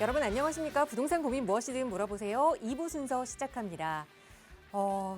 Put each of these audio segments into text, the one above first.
여러분 안녕하십니까? 부동산 고민 무엇이든 물어보세요. 2부 순서 시작합니다.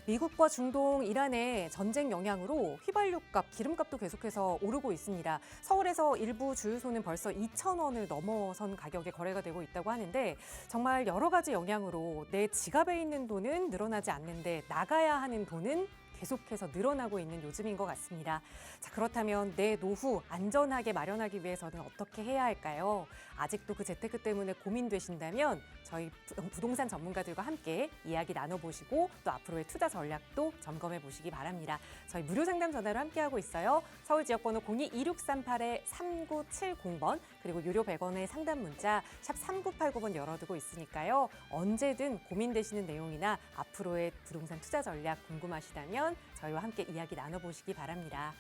미국과 중동, 이란의 전쟁 영향으로 휘발유값, 기름값도 계속해서 오르고 있습니다. 서울에서 일부 주유소는 벌써 2,000원을 넘어선 가격에 거래가 되고 있다고 하는데 정말 여러 가지 영향으로 내 지갑에 있는 돈은 늘어나지 않는데 나가야 하는 돈은 계속해서 늘어나고 있는 요즘인 것 같습니다. 자, 그렇다면 내 노후 안전하게 마련하기 위해서는 어떻게 해야 할까요? 아직도 그 재테크 때문에 고민되신다면 저희 부동산 전문가들과 함께 이야기 나눠보시고 또 앞으로의 투자 전략도 점검해 보시기 바랍니다. 저희 무료 상담 전화로 함께하고 있어요. 서울 지역번호 02-2638-3970번 그리고 유료 100원의 상담 문자 샵 3989번 열어두고 있으니까요. 언제든 고민되시는 내용이나 앞으로의 부동산 투자 전략 궁금하시다면 저희와 함께 이야기 나눠보시기 바랍니다.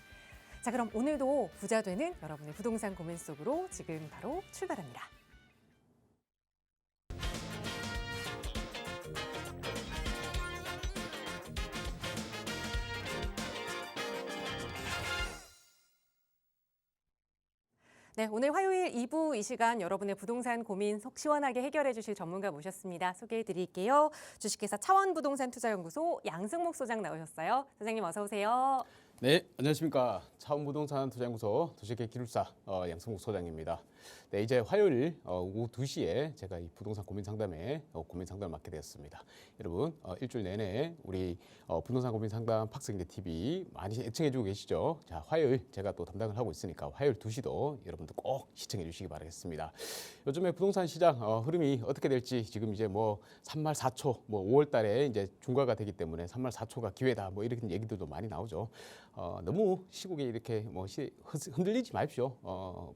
자, 그럼 오늘도 부자 되는 여러분의 부동산 고민 속으로 지금 바로 출발합니다. 네, 오늘 화요일 2부 이 시간 여러분의 부동산 고민 속 시원하게 해결해 주실 전문가 모셨습니다. 소개해 드릴게요. 주식회사 차원부동산투자연구소 양승목 소장 나오셨어요. 소장님 어서 오세요. 네, 안녕하십니까. 차원부동산 투자연구소 도시계 기술사 양승목 소장입니다. 네, 이제 화요일 오후 2시에 제가 이 부동산 고민 상담에 고민 상담을 맡게 되었습니다. 여러분 일주일 내내 우리 부동산 고민 상담 팍스인데 TV 많이 애청해주고 계시죠? 자, 화요일 제가 또 담당을 하고 있으니까 화요일 2시도 여러분들 꼭 시청해 주시기 바라겠습니다. 요즘에 부동산 시장 흐름이 어떻게 될지 지금 이제 뭐 3말 4초, 뭐 5월 달에 이제 중과가 되기 때문에 3말 4초가 기회다, 뭐 이런 얘기들도 많이 나오죠. 너무 시국에 이렇게 뭐 흔들리지 마십시오.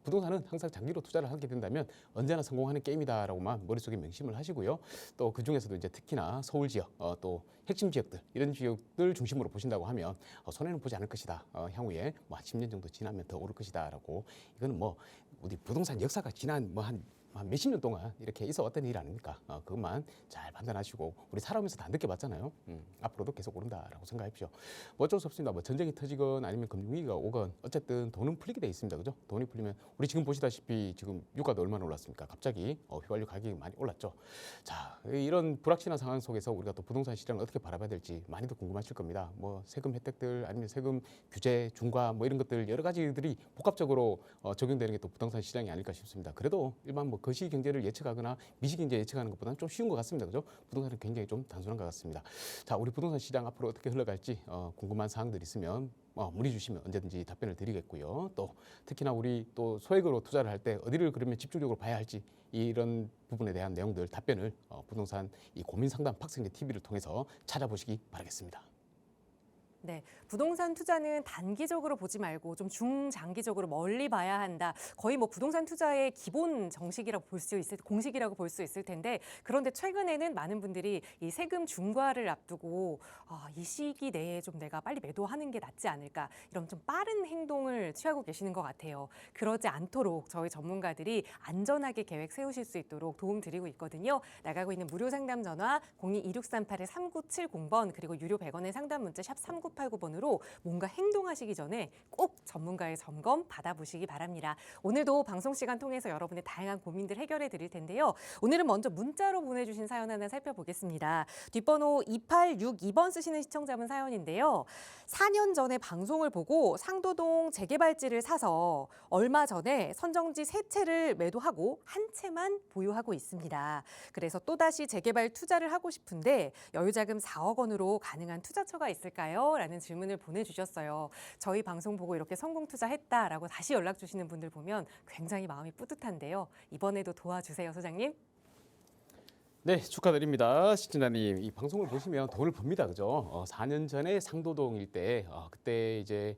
부동산은 항상 장기로 투자를 하게 된다면 언제나 성공하는 게임이다라고만 머릿속에 명심을 하시고요. 또 그 중에서도 이제 특히나 서울 지역, 또 핵심 지역들 이런 지역들 중심으로 보신다고 하면 손해는 보지 않을 것이다. 향후에 뭐 한 10년 정도 지나면 더 오를 것이다라고. 이거는 뭐 우리 부동산 역사가 지난 뭐 한 몇십 년 동안 이렇게 있어 왔던 일 아닙니까? 그것만 잘 판단하시고 우리 살아오면서 다 느껴봤잖아요. 앞으로도 계속 오른다라고 생각하십시오. 뭐 어쩔 수 없습니다. 뭐 전쟁이 터지건 아니면 금융위기가 오건 어쨌든 돈은 풀리게 돼 있습니다. 그죠? 돈이 풀리면 우리 지금 보시다시피 지금 유가도 얼마나 올랐습니까? 갑자기 휘발유 가격이 많이 올랐죠. 자, 이런 불확실한 상황 속에서 우리가 또 부동산 시장을 어떻게 바라봐야 될지 많이들 궁금하실 겁니다. 뭐 세금 혜택들 아니면 세금 규제 중과 뭐 이런 것들 여러 가지들이 복합적으로 적용되는 게 또 부동산 시장이 아닐까 싶습니다. 그래도 일반 뭐 거시 경제를 예측하거나 미시 경제 예측하는 것보다는 좀 쉬운 것 같습니다. 그죠? 부동산은 굉장히 좀 단순한 것 같습니다. 자, 우리 부동산 시장 앞으로 어떻게 흘러갈지 궁금한 사항들 있으면 문의 주시면 언제든지 답변을 드리겠고요. 또 특히나 우리 또 소액으로 투자를 할 때 어디를 그러면 집중적으로 봐야 할지 이런 부분에 대한 내용들 답변을 부동산 이 고민 상담 팍스인데 TV를 통해서 찾아보시기 바라겠습니다. 네, 부동산 투자는 단기적으로 보지 말고 좀 중장기적으로 멀리 봐야 한다. 거의 뭐 부동산 투자의 기본 정식이라고 볼 수 있을 공식이라고 볼 수 있을 텐데 그런데 최근에는 많은 분들이 이 세금 중과를 앞두고 이 시기 내에 좀 내가 빨리 매도하는 게 낫지 않을까 이런 좀 빠른 행동을 취하고 계시는 것 같아요. 그러지 않도록 저희 전문가들이 안전하게 계획 세우실 수 있도록 도움 드리고 있거든요. 나가고 있는 무료 상담 전화 02-2638-3970번 그리고 유료 100원의 상담 문자 샵 3989번으로 뭔가 행동하시기 전에 꼭 전문가의 점검 받아보시기 바랍니다. 오늘도 방송 시간 통해서 여러분의 다양한 고민들 해결해 드릴 텐데요. 오늘은 먼저 문자로 보내주신 사연 하나 살펴보겠습니다. 뒷번호 2862번 쓰시는 시청자분 사연인데요. 4년 전에 방송을 보고 상도동 재개발지를 사서 얼마 전에 선정지 3채를 매도하고 한 채만 보유하고 있습니다. 그래서 또다시 재개발 투자를 하고 싶은데 여유자금 4억 원으로 가능한 투자처가 있을까요? 라는 질문을 보내주셨어요. 저희 방송 보고 이렇게 성공 투자했다라고 다시 연락 주시는 분들 보면 굉장히 마음이 뿌듯한데요. 이번에도 도와주세요, 소장님. 네, 축하드립니다. 시청자님, 이 방송을 보시면 돈을 봅니다. 그죠? 4년 전에 상도동일 때, 그때 이제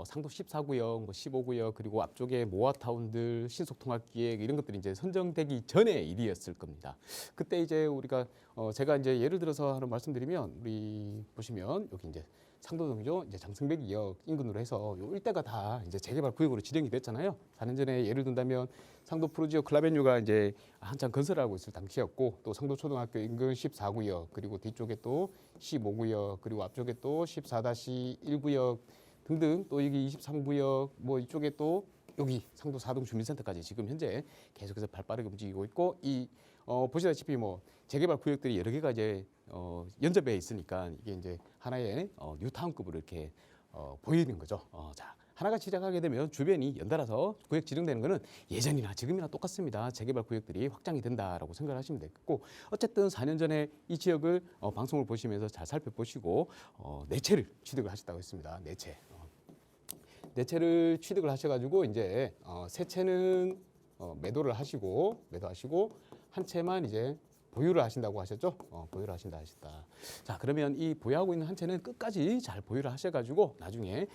상도 14구역, 뭐 15구역, 그리고 앞쪽에 모아타운들, 신속통합기획 이런 것들이 이제 선정되기 전의 일이었을 겁니다. 그때 이제 우리가 제가 이제 예를 들어서 하나 말씀드리면 우리 보시면 여기 이제 상도동이죠. 이제 장승백이역 인근으로 해서 요 일대가 다 이제 재개발 구역으로 지정이 됐잖아요. 4년 전에 예를 든다면 상도 프루지오 클라베뉴가 이제 한참 건설하고 있을 당시였고 또 상도초등학교 인근 14구역 그리고 뒤쪽에 또 15구역 그리고 앞쪽에 또 14-1구역 등등 또 여기 23구역 뭐 이쪽에 또 여기 상도 4동 주민센터까지 지금 현재 계속해서 발빠르게 움직이고 있고 보시다시피 뭐 재개발 구역들이 여러 개가 이제 연접해 있으니까 이게 이제 하나의 뉴타운급으로 이렇게 보이는 거죠. 자, 하나가 시작하게 되면 주변이 연달아서 구역 지정되는 거는 예전이나 지금이나 똑같습니다. 재개발 구역들이 확장이 된다라고 생각하시면 되겠고, 어쨌든 4년 전에 이 지역을 방송을 보시면서 잘 살펴보시고 내채를 취득을 하셨다고 했습니다. 내채를 취득을 하셔가지고 이제 세 채는 매도하시고 한 채만 이제 보유를 하신다고 하셨죠? 보유를 하신다. 자, 그러면 이 보유하고 있는 한 채는 끝까지 잘 보유를 하셔가지고 나중에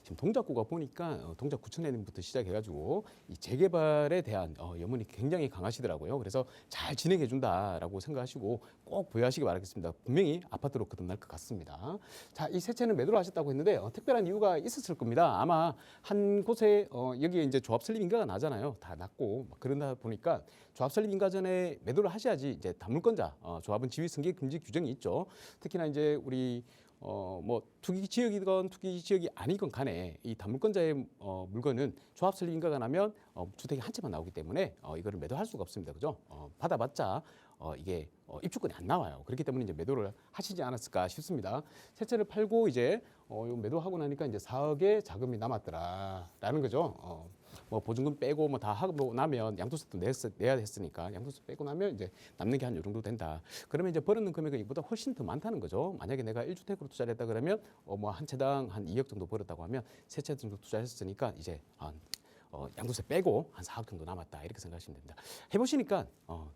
지금 동작구가 보니까 동작구청장님부터 시작해가지고 이 재개발에 대한 염원이 굉장히 강하시더라고요. 그래서 잘 진행해준다라고 생각하시고 꼭 보유하시기 바라겠습니다. 분명히 아파트로 거듭날 것 같습니다. 자, 이 세 채는 매도를 하셨다고 했는데 특별한 이유가 있었을 겁니다. 아마 한 곳에 여기에 이제 조합 설립 인가가 나잖아요. 다 났고 그러다 보니까 조합 설립 인가 전에 매도를 하셔야지 이제 담물권자 조합은 지위 승계 금지 규정이 있죠. 특히나 이제 우리 뭐 투기 지역이건 투기 지역이 아니건 간에 이 담물권자의 물건은 조합 설립 인가가 나면 주택이 한 채만 나오기 때문에 이거를 매도할 수가 없습니다. 그죠? 받아봤자 이게 입주권이 안 나와요. 그렇기 때문에 이제 매도를 하시지 않았을까 싶습니다. 세 채를 팔고 이제 요 매도하고 나니까 이제 4억의 자금이 남았더라라는 거죠. 뭐 보증금 빼고 뭐 다 하고 나면 양도세도 내야 했으니까 양도세 빼고 나면 이제 남는 게 한 요 정도 된다. 그러면 이제 벌었는 금액은 이보다 훨씬 더 많다는 거죠. 만약에 내가 1주택으로 투자를 했다 그러면 뭐 한 채당 한 2억 정도 벌었다고 하면 세 채 정도 투자했으니까 이제 양도세 빼고 한 4억 정도 남았다 이렇게 생각하시면 됩니다. 해보시니까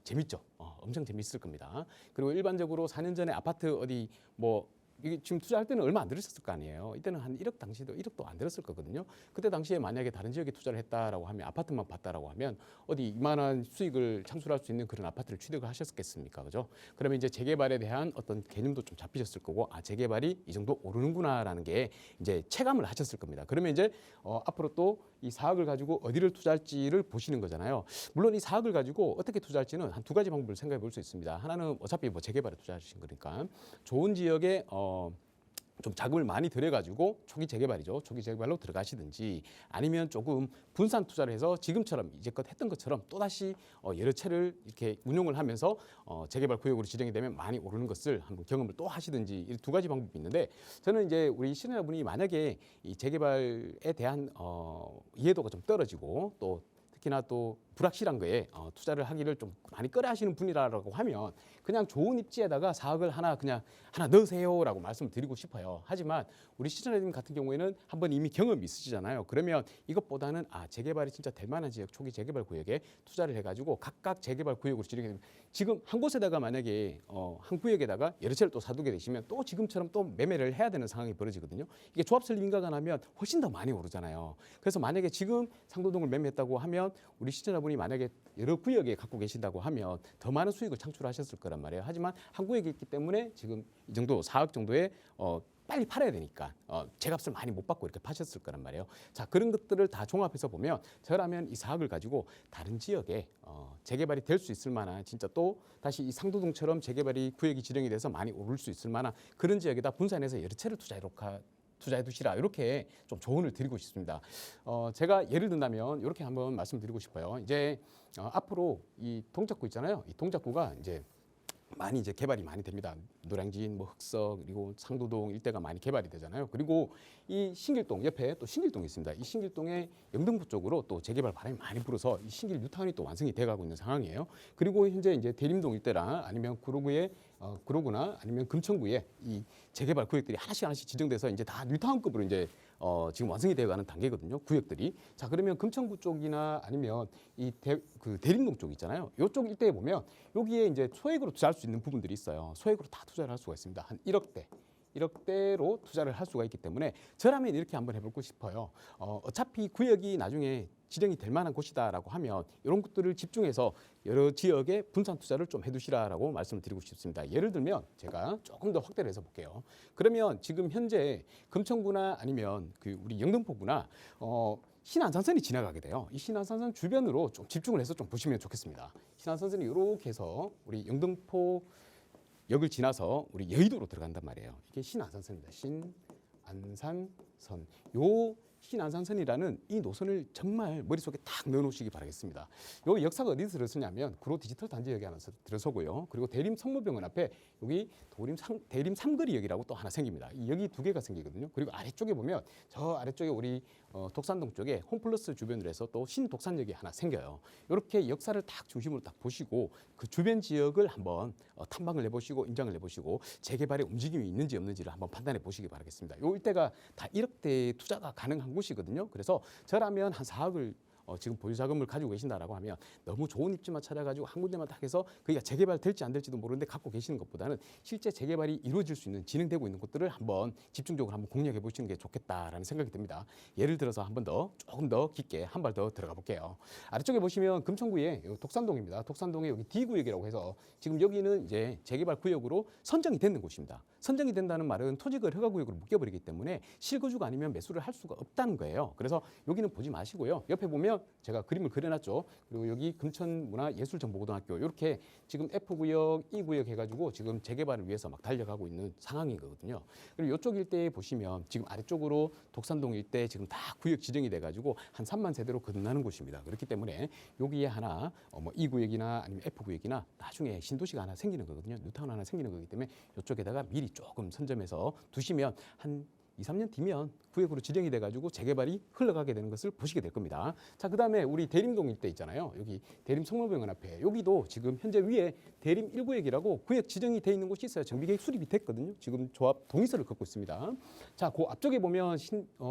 재밌죠. 엄청 재밌을 겁니다. 그리고 일반적으로 4년 전에 아파트 어디 뭐 이게 지금 투자할 때는 얼마 안 들었을 거 아니에요. 이때는 한 1억 당시도 1억도 안 들었을 거거든요. 그때 당시에 만약에 다른 지역에 투자를 했다라고 하면 아파트만 봤다라고 하면 어디 이만한 수익을 창출할 수 있는 그런 아파트를 취득을 하셨겠습니까, 그죠? 그러면 이제 재개발에 대한 어떤 개념도 좀 잡히셨을 거고, 재개발이 이 정도 오르는구나라는 게 이제 체감을 하셨을 겁니다. 그러면 이제 앞으로 또 이 4억을 가지고 어디를 투자할지를 보시는 거잖아요. 물론 이 4억을 가지고 어떻게 투자할지는 한 두 가지 방법을 생각해 볼 수 있습니다. 하나는 어차피 뭐 재개발에 투자하신 거니까 좋은 지역에 좀 자금을 많이 들여가지고 초기 재개발이죠. 초기 재개발로 들어가시든지 아니면 조금 분산 투자를 해서 지금처럼 이제껏 했던 것처럼 또다시 여러 채를 이렇게 운용을 하면서 재개발 구역으로 지정이 되면 많이 오르는 것을 한번 경험을 또 하시든지 이 두 가지 방법이 있는데 저는 이제 우리 시청자분이 만약에 이 재개발에 대한 이해도가 좀 떨어지고 또 특히나 또 불확실한 거에 투자를 하기를 좀 많이 꺼려하시는 분이라고 하면 그냥 좋은 입지에다가 4억을 하나 넣으세요라고 말씀을 드리고 싶어요. 하지만 우리 시청자님 같은 경우에는 한번 이미 경험이 있으시잖아요. 그러면 이것보다는 재개발이 진짜 될 만한 지역 초기 재개발 구역에 투자를 해가지고 각각 재개발 구역으로 지정이 되면 지금 한 곳에다가 만약에 한 구역에다가 여러 채를 또 사두게 되시면 또 지금처럼 또 매매를 해야 되는 상황이 벌어지거든요. 이게 조합 설립 인가가 나면 훨씬 더 많이 오르잖아요. 그래서 만약에 지금 상도동을 매매했다고 하면 우리 시청자분이 만약에 여러 구역에 갖고 계신다고 하면 더 많은 수익을 창출하셨을 거란 말이에요. 하지만 한 구역에 있기 때문에 지금 이 정도 4억 정도의 빨리 팔아야 되니까 제값을 많이 못 받고 이렇게 파셨을 거란 말이에요. 자, 그런 것들을 다 종합해서 보면 저라면 이 4억을 가지고 다른 지역에 재개발이 될 수 있을 만한 진짜 또 다시 이 상도동처럼 재개발이 구역이 지정이 돼서 많이 오를 수 있을 만한 그런 지역에다 분산해서 여러 채를 투자해 두시라 이렇게 좀 조언을 드리고 싶습니다. 제가 예를 든다면 이렇게 한번 말씀드리고 싶어요. 이제 앞으로 이 동작구 있잖아요. 이 동작구가 이제 많이 이제 개발이 많이 됩니다. 노량진, 뭐 흑석 그리고 상도동 일대가 많이 개발이 되잖아요. 그리고 이 신길동 옆에 또 신길동이 있습니다. 이 신길동의 영등포 쪽으로 또 재개발 바람이 많이 불어서 이 신길 뉴타운이 또 완성이 돼가고 있는 상황이에요. 그리고 현재 이제 대림동 일대랑 아니면 구로구나 아니면 금천구에 이 재개발 구역들이 하나씩 지정돼서 이제 다 뉴타운급으로 이제 지금 완성이 되어가는 단계거든요. 구역들이. 자, 그러면 금천구 쪽이나 아니면 이 대림동 쪽 있잖아요. 이쪽 일대에 보면 여기에 이제 소액으로 투자할 수 있는 부분들이 있어요. 소액으로 다 투자를 할 수가 있습니다. 한 1억대로 투자를 할 수가 있기 때문에 저라면 이렇게 한번 해보고 싶어요. 어차피 구역이 나중에 지정이 될 만한 곳이다라고 하면 이런 것들을 집중해서 여러 지역에 분산 투자를 좀 해두시라라고 말씀을 드리고 싶습니다. 예를 들면 제가 조금 더 확대를 해서 볼게요. 그러면 지금 현재 금천구나 아니면 우리 영등포구나 신안산선이 지나가게 돼요. 이 신안산선 주변으로 좀 집중을 해서 좀 보시면 좋겠습니다. 신안산선이 이렇게 해서 우리 영등포 역을 지나서 우리 여의도로 들어간단 말이에요. 이게 신안산선입니다. 신안산선. 요 신안산선이라는 이 노선을 정말 머릿속에 딱 넣어놓으시기 바라겠습니다. 요 역사가 어디서 들어서냐면 구로 디지털 단지역에 하나 들어서고요. 그리고 대림 성모병원 앞에 여기 대림 삼거리역이라고 또 하나 생깁니다. 여기 두 개가 생기거든요. 그리고 아래쪽에 보면 저 아래쪽에 우리 독산동 쪽에 홈플러스 주변으로 해서 또 신독산역이 하나 생겨요. 이렇게 역사를 딱 중심으로 딱 보시고 그 주변 지역을 한번 탐방을 해보시고 임장을 해보시고 재개발의 움직임이 있는지 없는지를 한번 판단해 보시기 바라겠습니다. 요 일대가 다 1억대 투자가 가능한 곳이거든요. 그래서 저라면 한 4억을 지금 보유 자금을 가지고 계신다라고 하면 너무 좋은 입지만 찾아가지고 한 군데만 딱 해서 그게 재개발 될지 안 될지도 모르는데 갖고 계시는 것보다는 실제 재개발이 이루어질 수 있는 진행되고 있는 곳들을 한번 집중적으로 한번 공략해 보시는 게 좋겠다라는 생각이 듭니다. 예를 들어서 한 번 더 조금 더 깊게 한 발 더 들어가 볼게요. 아래쪽에 보시면 금천구에 독산동입니다. 독산동에 여기 D구역이라고 해서 지금 여기는 이제 재개발 구역으로 선정이 되는 곳입니다. 선정이 된다는 말은 토지를 허가구역으로 묶여버리기 때문에 실거주가 아니면 매수를 할 수가 없다는 거예요. 그래서 여기는 보지 마시고요. 옆에 보면 제가 그림을 그려놨죠. 그리고 여기 금천문화예술정보고등학교 이렇게 지금 F구역, E구역 해가지고 지금 재개발을 위해서 막 달려가고 있는 상황이거든요. 그리고 이쪽 일대에 보시면 지금 아래쪽으로 독산동 일대 지금 다 구역 지정이 돼가지고 한 3만 세대로 거듭나는 곳입니다. 그렇기 때문에 여기에 하나 뭐 E구역이나 아니면 F구역이나 나중에 신도시가 하나 생기는 거거든요. 뉴타운 하나 생기는 거기 때문에 이쪽에다가 미리 조금 선점해서 두시면 한 2, 3년 뒤면 구역으로 지정이 돼가지고 재개발이 흘러가게 되는 것을 보시게 될 겁니다. 자, 그 다음에 우리 대림동 일대 있잖아요. 여기 대림 성모병원 앞에 여기도 지금 현재 위에 대림 1구역이라고 구역 지정이 돼 있는 곳이 있어요. 정비계획 수립이 됐거든요. 지금 조합 동의서를 걷고 있습니다. 자, 그 앞쪽에 보면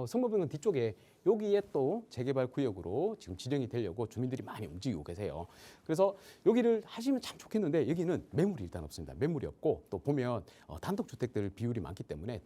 성모병원 뒤쪽에 여기에 또 재개발 구역으로 지금 지정이 되려고 주민들이 많이 움직이고 계세요. 그래서 여기를 하시면 참 좋겠는데 여기는 매물이 일단 없습니다. 매물이 없고 또 보면 단독주택들 비율이 많기 때문에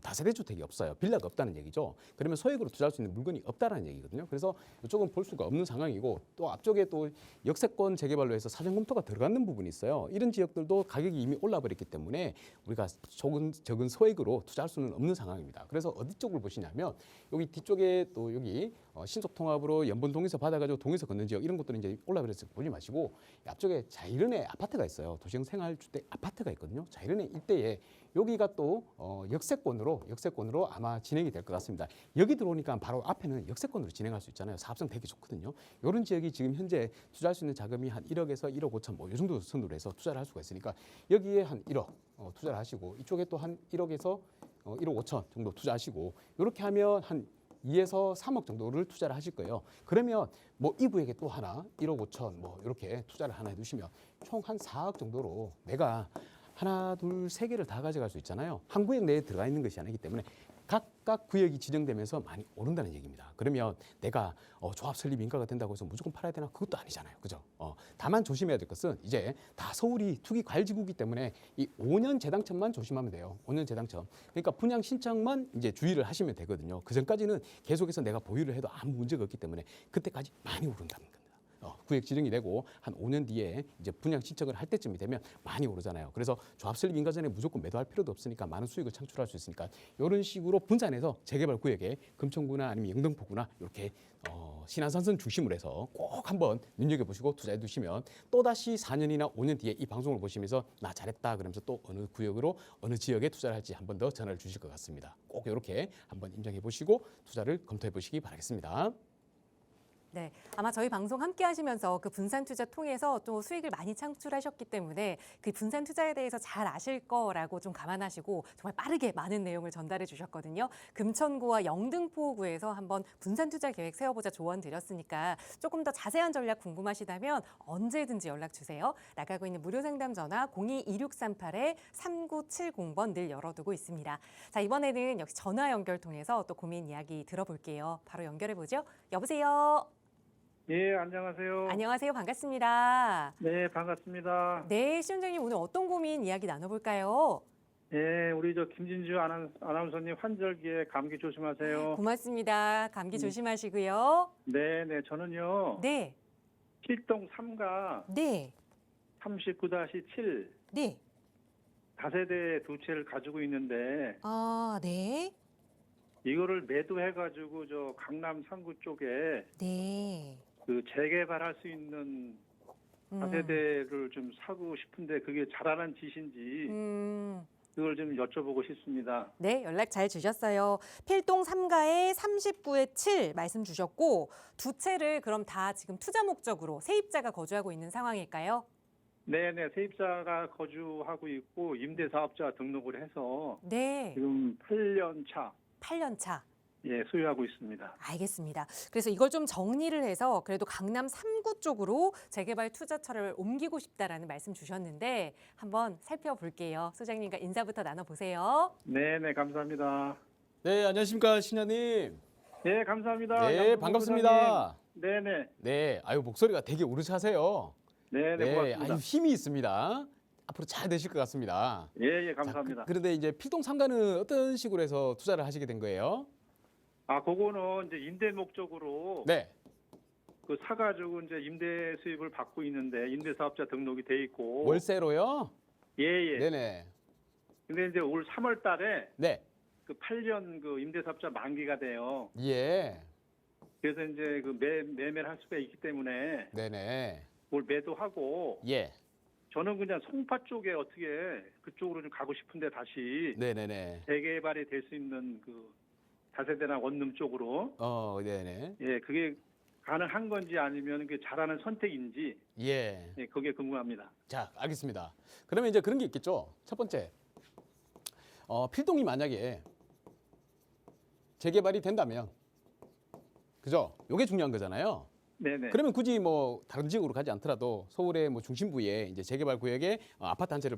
다세대 주택이 없어요. 빌라가 없다는 얘기죠. 그러면 소액으로 투자할 수 있는 물건이 없다는 얘기거든요. 그래서 이쪽은 볼 수가 없는 상황이고 또 앞쪽에 또 역세권 재개발로 해서 사전 검토가 들어가는 부분이 있어요. 이런 지역들도 가격이 이미 올라 버렸기 때문에 우리가 적은 소액으로 투자할 수는 없는 상황입니다. 그래서 어디 쪽을 보시냐면 여기 뒤쪽에 또 여기 신속통합으로 연본 동의서 받아가지고 동의서 걷는 지역 이런 것들은 이제 올라 버려서 보지 마시고 앞쪽에 자이른의 아파트가 있어요. 도시형 생활주택 아파트가 있거든요. 자이른의 일대에 여기가 또 역세권으로 아마 진행이 될 것 같습니다. 여기 들어오니까 바로 앞에는 역세권으로 진행할 수 있잖아요. 사업성 되게 좋거든요. 이런 지역이 지금 현재 투자할 수 있는 자금이 한 1억에서 1억 5천 뭐 이 정도 선으로 해서 투자를 할 수가 있으니까 여기에 한 1억 투자를 하시고 이쪽에 또 한 1억에서 1억 5천 정도 투자하시고 이렇게 하면 한 2에서 3억 정도를 투자를 하실 거예요. 그러면 뭐 이구에게 또 하나 1억 5천 뭐 이렇게 투자를 하나 해두시면 총 한 4억 정도로 내가 하나, 둘, 세 개를 다 가져갈 수 있잖아요. 한 구역 내에 들어가 있는 것이 아니기 때문에 각각 구역이 지정되면서 많이 오른다는 얘기입니다. 그러면 내가 조합 설립 인가가 된다고 해서 무조건 팔아야 되나? 그것도 아니잖아요. 그죠? 다만 조심해야 될 것은 이제 다 서울이 투기 과열지구이기 때문에 이 5년 재당첨만 조심하면 돼요. 5년 재당첨. 그러니까 분양 신청만 이제 주의를 하시면 되거든요. 그 전까지는 계속해서 내가 보유를 해도 아무 문제가 없기 때문에 그때까지 많이 오른다는 겁니다. 구역 지정이 되고 한 5년 뒤에 이제 분양 신청을 할 때쯤이 되면 많이 오르잖아요. 그래서 조합 설립 인가 전에 무조건 매도할 필요도 없으니까 많은 수익을 창출할 수 있으니까 이런 식으로 분산해서 재개발 구역에 금천구나 아니면 영등포구나 이렇게 신안산선 중심으로 해서 꼭 한번 눈여겨보시고 투자해 두시면 또다시 4년이나 5년 뒤에 이 방송을 보시면서 나 잘했다 그러면서 또 어느 구역으로 어느 지역에 투자를 할지 한 번 더 전화를 주실 것 같습니다. 꼭 이렇게 한번 임정해 보시고 투자를 검토해 보시기 바라겠습니다. 네, 아마 저희 방송 함께 하시면서 그 분산 투자 통해서 또 수익을 많이 창출하셨기 때문에 그 분산 투자에 대해서 잘 아실 거라고 좀 감안하시고 정말 빠르게 많은 내용을 전달해 주셨거든요. 금천구와 영등포구에서 한번 분산 투자 계획 세워보자 조언 드렸으니까 조금 더 자세한 전략 궁금하시다면 언제든지 연락 주세요. 나가고 있는 무료 상담 전화 02-2638-3970번 늘 열어두고 있습니다. 자, 이번에는 역시 전화 연결 통해서 또 고민 이야기 들어볼게요. 바로 연결해 보죠. 여보세요. 예, 안녕하세요. 안녕하세요. 반갑습니다. 네, 반갑습니다. 네, 시청자님 오늘 어떤 고민 이야기 나눠볼까요? 예, 우리 김진주 아나운서님 환절기에 감기 조심하세요. 고맙습니다. 감기 조심하시고요. 네, 저는요. 네, 7동 3가 네, 39-7 네. 다세대 두 채를 가지고 있는데 아, 네, 이거를 매도해가지고 저 강남 상구 쪽에 네. 그 재개발할 수 있는 다세대를 좀 사고 싶은데 그게 잘하는 짓인지 그걸 좀 여쭤보고 싶습니다. 네, 연락 잘 주셨어요. 필동 3가에 39에 7 말씀 주셨고 두 채를 그럼 다 지금 투자 목적으로 세입자가 거주하고 있는 상황일까요? 네네, 세입자가 거주하고 있고 임대사업자 등록을 해서 네, 지금 8년 차 8년 차. 예, 소유하고 있습니다. 알겠습니다. 그래서 이걸 좀 정리를 해서 그래도 강남 3구 쪽으로 재개발 투자처를 옮기고 싶다라는 말씀 주셨는데 한번 살펴볼게요. 소장님과 인사부터 나눠보세요. 네네, 감사합니다. 네, 안녕하십니까 신하님. 네, 감사합니다. 네, 양승복 반갑습니다. 소장님. 네네, 네, 아유 목소리가 되게 우르차세요. 네네, 고맙습니다. 아주 힘이 있습니다. 앞으로 잘 되실 것 같습니다. 예, 감사합니다. 그런데 이제 필동 3가는 어떤 식으로 해서 투자를 하시게 된 거예요? 그거는 이제 임대 목적으로 네, 그 사가지고 이제 임대 수입을 받고 있는데 임대사업자 등록이 돼 있고. 월세로요? 예. 네네. 근데 이제 올 3월 달에 네, 그 8년 그 임대사업자 만기가 돼요. 예, 그래서 이제 그 매매를 할 수가 있기 때문에 네네, 뭘 매도하고 예, 저는 그냥 송파 쪽에 어떻게 그쪽으로 좀 가고 싶은데 다시 네네네. 재개발이 될 수 있는 그 다세대나 원룸 쪽으로 네네. 예, 그게 가능한 건지 아니면 그 잘하는 선택인지 예. 예, 그게 궁금합니다. 자, 알겠습니다. 그러면 이제 그런 게 있겠죠. 첫 번째, 필동이 만약에 재개발이 된다면, 그죠? 요게 중요한 거잖아요. 네네. 그러면 굳이 뭐 다른 지역으로 가지 않더라도 서울의 뭐 중심부에 이제 재개발 구역에 아파트 한 채를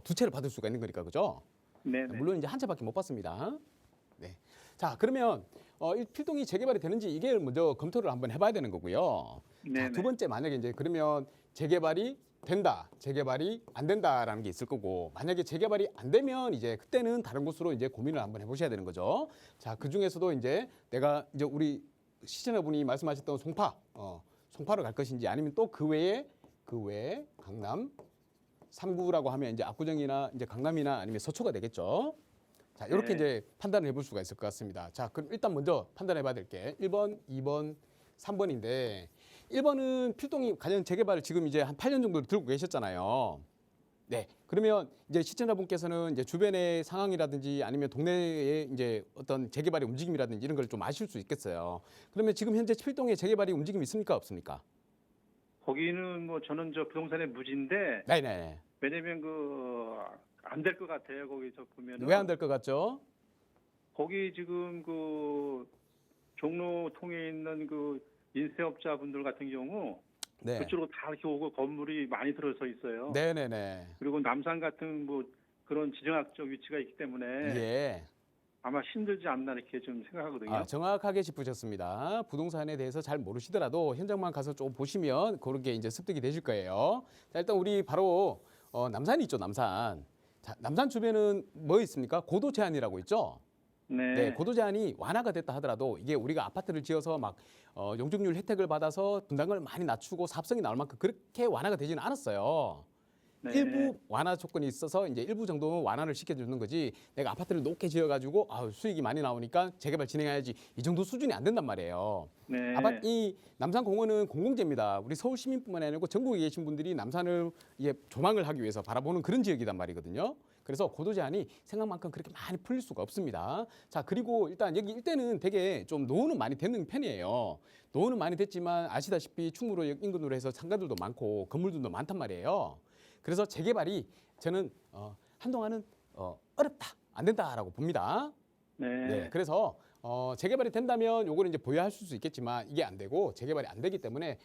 두 채를 받을 수가 있는 거니까, 그죠? 네네. 물론 이제 한 채밖에 못 받습니다. 네. 자, 그러면 이 필동이 재개발이 되는지 이게 먼저 검토를 한번 해봐야 되는 거고요. 자, 네네. 두 번째 만약에 이제 그러면 재개발이 된다, 재개발이 안 된다라는 게 있을 거고 만약에 재개발이 안 되면 이제 그때는 다른 곳으로 이제 고민을 한번 해보셔야 되는 거죠. 자, 그 중에서도 이제 내가 이제 우리 시청자분이 말씀하셨던 송파로 갈 것인지 아니면 또 그 외에 강남 3구라고 하면 이제 압구정이나 이제 강남이나 아니면 서초가 되겠죠. 자, 이렇게 네. 이제 판단을 해볼 수가 있을 것 같습니다. 자, 그럼 일단 먼저 판단해 봐야 될 게 1번, 2번, 3번인데 1번은 필동이 가장 재개발을 지금 이제 한 8년 정도 들고 계셨잖아요. 네. 그러면 이제 시청자분께서는 이제 주변의 상황이라든지 아니면 동네의 이제 어떤 재개발의 움직임이라든지 이런 걸 좀 아실 수 있겠어요. 그러면 지금 현재 필동의 재개발의 움직임이 있습니까? 없습니까? 거기는 뭐 저는 저 부동산의 무지인데 네네. 왜냐면 그 안 될 것 같아요. 거기서 보면은 왜 안 될 것 같죠? 거기 지금 그 종로 통에 있는 그 인쇄업자분들 같은 경우 네. 그쪽으로 다 이렇게 오고 건물이 많이 들어서 있어요. 네네네. 그리고 남산 같은 뭐 그런 지정학적 위치가 있기 때문에 예. 아마 힘들지 않나 이렇게 좀 생각하거든요. 정확하게 짚으셨습니다. 부동산에 대해서 잘 모르시더라도 현장만 가서 좀 보시면 그런 게 이제 습득이 되실 거예요. 자, 일단 우리 바로 남산이 있죠, 남산. 자, 남산 주변은 뭐 있습니까? 고도 제한이라고 있죠. 네, 고도 제한이 완화가 됐다 하더라도 이게 우리가 아파트를 지어서 막 용적률 혜택을 받아서 분담금을 많이 낮추고 사업성이 나올 만큼 그렇게 완화가 되지는 않았어요. 네. 일부 완화 조건이 있어서 이제 일부 정도는 완화를 시켜주는 거지 내가 아파트를 높게 지어가지고 수익이 많이 나오니까 재개발 진행해야지 이 정도 수준이 안 된단 말이에요. 네. 이 남산공원은 공공재입니다. 우리 서울 시민뿐만 아니고 전국에 계신 분들이 남산을 조망을 하기 위해서 바라보는 그런 지역이단 말이거든요. 그래서 고도 제한이 생각만큼 그렇게 많이 풀릴 수가 없습니다. 자, 그리고 일단 여기 일대는 되게 좀 노후는 많이 되는 편이에요. 노후는 많이 됐지만 아시다시피 충무로역 인근으로 해서 상가들도 많고 건물들도 많단 말이에요. 그래서 재개발이 저는 한동안은 어렵다, 안 된다라고 봅니다. 네, 그래서 재개발이 된다면 요거는 이제 보유하실 수 있겠지만 이게 안 되고 재개발이 안 되기 때문에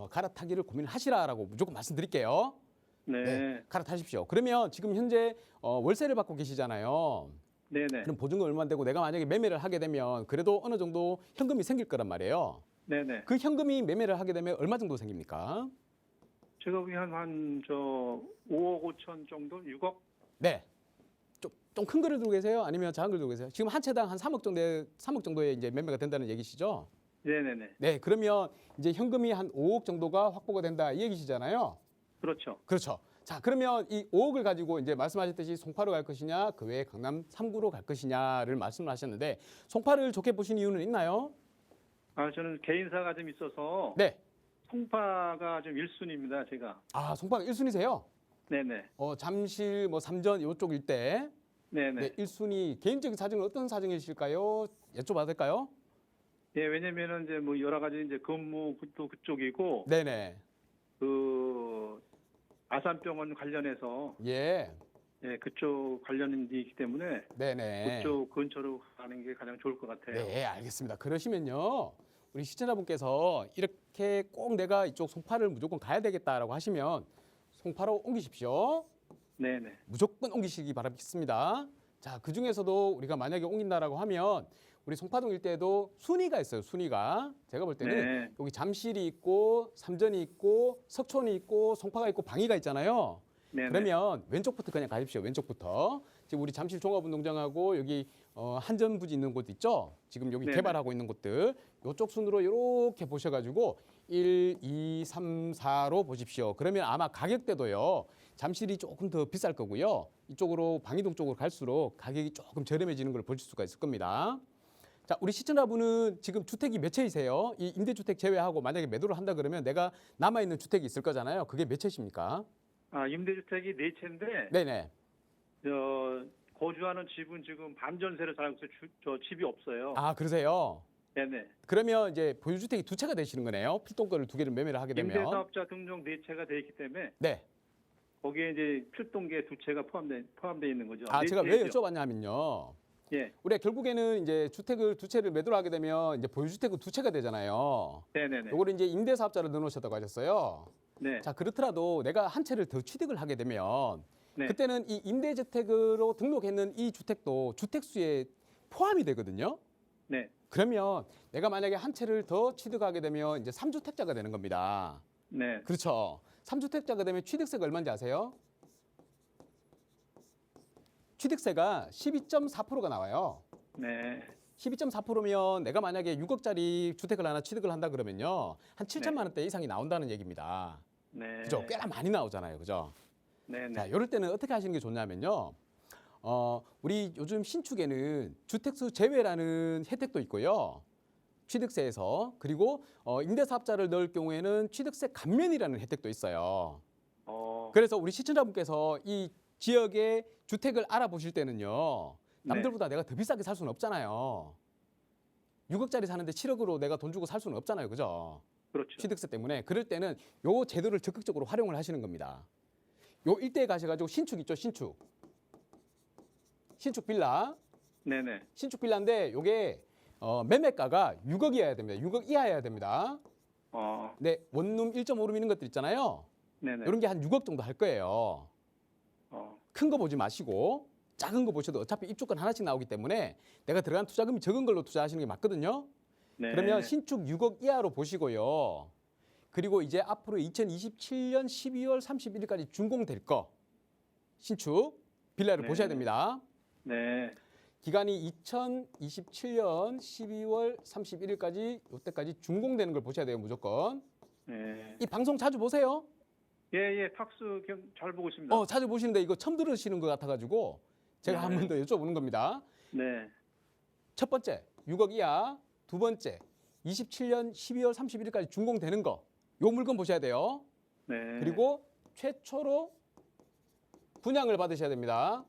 갈아타기를 고민을 하시라라고 무조건 말씀드릴게요. 네. 갈아타십시오. 그러면 지금 현재 월세를 받고 계시잖아요. 네네. 그럼 보증금 얼마 안 되고 내가 만약에 매매를 하게 되면 그래도 어느 정도 현금이 생길 거란 말이에요. 네네. 그 현금이 매매를 하게 되면 얼마 정도 생깁니까? 제가 보기 한저 5억 5천 정도, 6억? 네. 좀 큰 거를 들고 계세요? 아니면 작은 걸 들고 계세요? 지금 한 채당 한 3억 정도의 이제 매매가 된다는 얘기시죠? 네네네. 네, 그러면 이제 현금이 한 5억 정도가 확보가 된다 이 얘기시잖아요. 그렇죠. 그렇죠. 자, 그러면 이 5억을 가지고 이제 말씀하셨듯이 송파로 갈 것이냐, 그 외에 강남 3구로 갈 것이냐를 말씀을 하셨는데 송파를 좋게 보신 이유는 있나요? 저는 개인사가 좀 있어서 네. 송파가 좀 1순위입니다, 제가. 송파가 1순위세요? 네네. 잠실, 삼전 이쪽 일대. 네네. 네, 1순위 개인적인 사정은 어떤 사정이실까요? 여쭤봐도 될까요? 예, 왜냐면은 이제 뭐 여러 가지 이제 근무도 그쪽이고 네네. 그 아산병원 관련해서 예. 예, 그쪽 관련이기 때문에 네네. 그쪽 근처로 가는 게 가장 좋을 것 같아요. 네, 알겠습니다. 그러시면요. 우리 시청자분께서 이렇게 꼭 내가 이쪽 송파를 무조건 가야 되겠다라고 하시면 송파로 옮기십시오. 네네. 무조건 옮기시기 바라겠습니다. 자, 그 중에서도 우리가 만약에 옮긴다라고 하면 우리 송파동 일대에도 순위가 있어요. 순위가. 제가 볼 때는 네. 여기 잠실이 있고 삼전이 있고 석촌이 있고 송파가 있고 방위가 있잖아요. 네네. 그러면 왼쪽부터 그냥 가십시오. 왼쪽부터. 지금 우리 잠실 종합운동장하고 여기 한전부지 있는 곳 있죠. 지금 여기 네네. 개발하고 있는 곳들. 이쪽 순으로 이렇게 보셔가지고 1, 2, 3, 4로 보십시오. 그러면 아마 가격대도요. 잠실이 조금 더 비쌀 거고요. 이쪽으로 방이동 쪽으로 갈수록 가격이 조금 저렴해지는 걸 보실 수가 있을 겁니다. 자, 우리 시청자분은 지금 주택이 몇 채이세요? 이 임대주택 제외하고 만약에 매도를 한다 그러면 내가 남아있는 주택이 있을 거잖아요. 그게 몇 채십니까? 아, 임대주택이 4채인데 네네. 거주하는 집은 지금 반전세를 살고 있어서 저 집이 없어요. 아, 그러세요? 네네. 그러면 이제 보유주택이 2채가 되시는 거네요. 필동 거를 2개를 매매를 하게 되면. 임대사업자 등록 4채가 돼 있기 때문에 네. 거기에 이제 필동계 2채가 포함되어 있는 거죠. 아, 네 제가 왜 채죠. 여쭤봤냐면요. 예. 우리가 결국에는 이제 주택을 2채를 매도를 하게 되면 이제 보유주택은 2채가 되잖아요. 네네네. 요거를 이제 임대사업자로 넣어놓으셨다고 하셨어요. 네. 자, 그렇더라도 내가 한 채를 더 취득을 하게 되면 네. 그때는 이 임대주택으로 등록했는 이 주택도 주택수에 포함이 되거든요. 네. 그러면 내가 만약에 한 채를 더 취득하게 되면 이제 3주택자가 되는 겁니다. 네. 그렇죠. 3주택자가 되면 취득세가 얼마인지 아세요? 취득세가 12.4%가 나와요. 네. 12.4%면 내가 만약에 6억짜리 주택을 하나 취득을 한다 그러면요. 한 7천만 네. 원대 이상이 나온다는 얘기입니다. 네. 그죠? 꽤나 많이 나오잖아요. 그죠? 네네. 자, 이럴 때는 어떻게 하시는 게 좋냐면요. 우리 요즘 신축에는 주택수 제외라는 혜택도 있고요. 취득세에서. 그리고 임대사업자를 넣을 경우에는 취득세 감면이라는 혜택도 있어요. 그래서 우리 시청자분께서 이 지역의 주택을 알아보실 때는요. 남들보다 내가 더 비싸게 살 수는 없잖아요. 6억짜리 사는데 7억으로 내가 돈 주고 살 수는 없잖아요. 그죠? 그렇죠. 취득세 때문에. 그럴 때는 요 제도를 적극적으로 활용을 하시는 겁니다. 요 일대에 가셔가지고 신축 있죠, 신축. 신축 빌라. 네네. 신축 빌라인데 요게 매매가가 6억이어야 됩니다. 6억 이하여야 됩니다. 네, 원룸 1.5룸 있는 것들 있잖아요. 네네. 이런 게 한 6억 정도 할 거예요. 큰 거 보지 마시고 작은 거 보셔도 어차피 입주권 하나씩 나오기 때문에 내가 들어간 투자금이 적은 걸로 투자하시는 게 맞거든요. 네. 그러면 신축 6억 이하로 보시고요. 그리고 이제 앞으로 2027년 12월 31일까지 준공될 거 신축 빌라를 네. 보셔야 됩니다. 네. 기간이 2027년 12월 31일까지 이때까지 준공되는 걸 보셔야 돼요. 무조건. 네. 이 방송 자주 보세요. 예, 탁스 잘 보고 있습니다. 자주 보시는데 이거 처음 들으시는 것 같아가지고 제가 네. 한 번 더 여쭤보는 겁니다. 네. 첫 번째 6억 이하, 두 번째 27년 12월 31일까지 준공되는 거. 요 물건 보셔야 돼요. 네. 그리고 최초로 분양을 받으셔야 됩니다.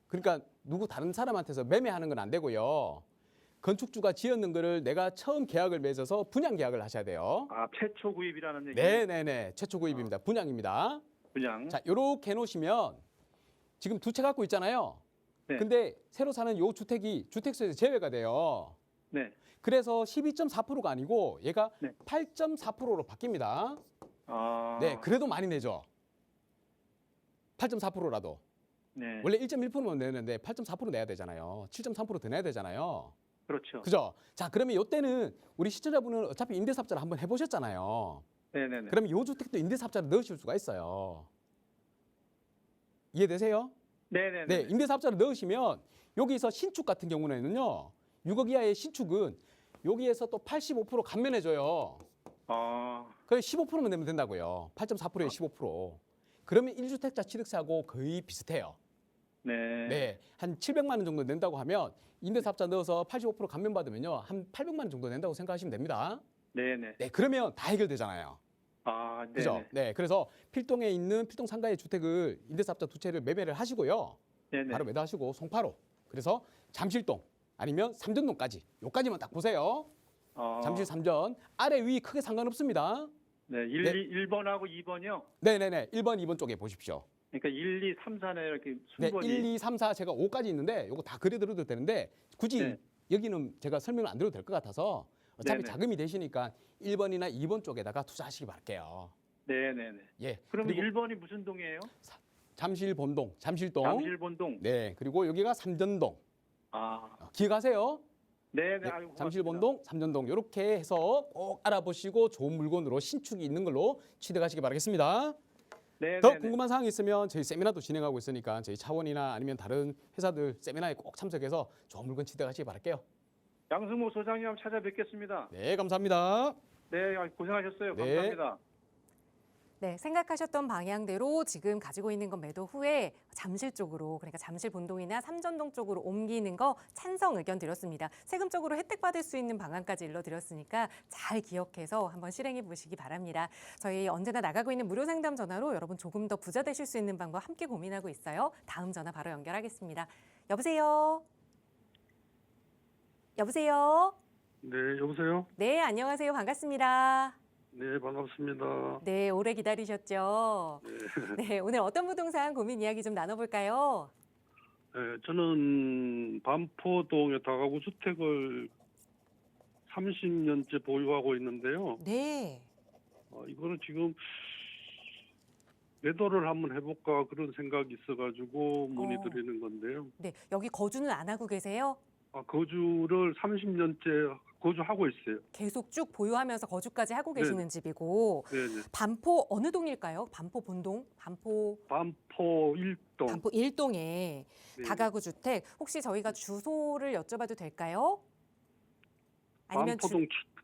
그러니까 누구 다른 사람한테서 매매하는 건 안 되고요. 건축주가 지었는 거를 내가 처음 계약을 맺어서 분양 계약을 하셔야 돼요. 최초 구입이라는 얘기. 네네네. 최초 구입입니다. 분양입니다. 분양. 자, 요렇게 해놓으시면 지금 2채 갖고 있잖아요. 네. 근데 새로 사는 요 주택이 주택수에서 제외가 돼요. 네. 그래서 12.4%가 아니고 얘가 네. 8.4%로 바뀝니다. 네, 그래도 많이 내죠. 8.4%라도. 네. 원래 1.1%만 내는데 8.4% 내야 되잖아요. 7.3% 더 내야 되잖아요. 그렇죠. 그죠? 자, 그러면 이때는 우리 시청자분은 어차피 임대사업자를 한번 해보셨잖아요. 네네네. 그러면 이 주택도 임대사업자로 넣으실 수가 있어요. 이해되세요? 네네네. 네, 임대사업자로 넣으시면 여기서 신축 같은 경우에는요. 6억 이하의 신축은 여기에서 또 85% 감면해줘요. 그래 15%만 내면 된다고요. 8.4%에 15%. 그러면 1주택자 취득세하고 거의 비슷해요. 네. 네, 한 700만 원 정도 낸다고 하면 임대사업자 넣어서 85% 감면받으면요. 한 800만 원 정도 낸다고 생각하시면 됩니다. 네네. 네, 그러면 다 해결되잖아요. 네네. 그죠? 네, 그래서 필동에 있는 필동 상가의 주택을 임대사업자 2채를 매매를 하시고요. 네네. 바로 매도하시고 송파로. 그래서 잠실동 아니면 삼전동까지. 요까지만 딱 보세요. 잠실 삼전 아래 위 크게 상관없습니다. 네, 네. 1번하고 2번이요. 네네네. 1번, 2번 쪽에 보십시오. 그러니까 1, 2, 3, 4네 이렇게 네, 순번이. 1, 2, 3, 4 제가 5까지 있는데 요거 다 그려드려도 되는데 굳이 네. 여기는 제가 설명을 안 드려도 될 것 같아서 어차피 네네. 자금이 되시니까 1번이나 2번 쪽에다가 투자하시기 바랄게요. 네네네. 예. 그럼 그리고 1번이 무슨 동이에요? 잠실본동, 잠실동. 잠실본동. 네. 그리고 여기가 삼전동. 아, 기억하세요? 네네. 네, 아이고, 고맙습니다. 잠실본동, 삼전동 이렇게 해서 꼭 알아보시고 좋은 물건으로 신축이 있는 걸로 취득하시기 바라겠습니다. 네네네. 더 궁금한 사항이 있으면 저희 세미나도 진행하고 있으니까 저희 차원이나 아니면 다른 회사들 세미나에 꼭 참석해서 좋은 물건 취득하시기 바랄게요. 양승모 소장님 한번 찾아뵙겠습니다. 네, 감사합니다. 네, 고생하셨어요. 네. 감사합니다. 네, 생각하셨던 방향대로 지금 가지고 있는 건 매도 후에 잠실 쪽으로, 그러니까 잠실 본동이나 삼전동 쪽으로 옮기는 거 찬성 의견 드렸습니다. 세금적으로 혜택 받을 수 있는 방안까지 일러드렸으니까 잘 기억해서 한번 실행해 보시기 바랍니다. 저희 언제나 나가고 있는 무료 상담 전화로 여러분 조금 더 부자 되실 수 있는 방법 함께 고민하고 있어요. 다음 전화 바로 연결하겠습니다. 여보세요? 여보세요? 네, 여보세요? 네, 안녕하세요. 반갑습니다. 네, 반갑습니다. 네, 오래 기다리셨죠? 네, 오늘 어떤 부동산 고민 이야기 좀 나눠볼까요? 네, 저는 반포동의 다가구 주택을 30년째 보유하고 있는데요. 네. 이거는 지금 매도를 한번 해볼까 그런 생각이 있어가지고 문의드리는 건데요. 네, 여기 거주는 안 하고 계세요? 거주를 30년째 거주하고 있어요. 계속 쭉 보유하면서 거주까지 하고 네. 계시는 집이고 네, 네. 반포 어느 동일까요? 반포 본동? 반포 반포 1동. 반포 1동에 네. 다가구 주택 혹시 저희가 주소를 여쭤봐도 될까요? 아니면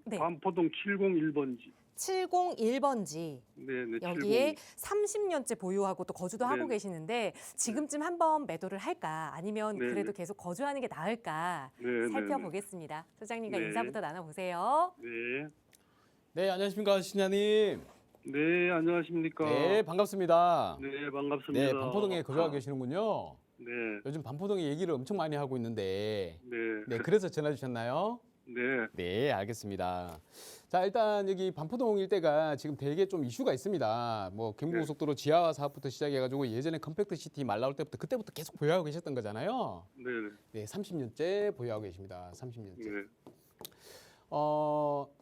네. 반포동 701번지. 701번지 네, 네. 여기에 30년째 보유하고 또 거주도 하고 네네. 계시는데 지금쯤 한번 매도를 할까 아니면 네네. 그래도 계속 거주하는 게 나을까 네, 살펴보겠습니다. 소장님과 네. 인사부터 나눠보세요. 네. 네, 안녕하십니까 신야님. 네, 안녕하십니까? 네, 반갑습니다. 네, 반갑습니다. 네, 반포동에 거주하고 계시는군요. 네, 요즘 반포동의 얘기를 엄청 많이 하고 있는데, 네, 네, 그래서 전화 주셨나요? 네, 네, 알겠습니다. 자, 일단 여기 반포동 일대가 지금 되게 좀 이슈가 있습니다. 뭐 경부고속도로 지하화 사업부터 시작해가지고 예전에 컴팩트 시티 말 나올 때부터 그때부터 계속 보유하고 계셨던 거잖아요. 네, 네, 30년째 보유하고 계십니다. 30년째. 네.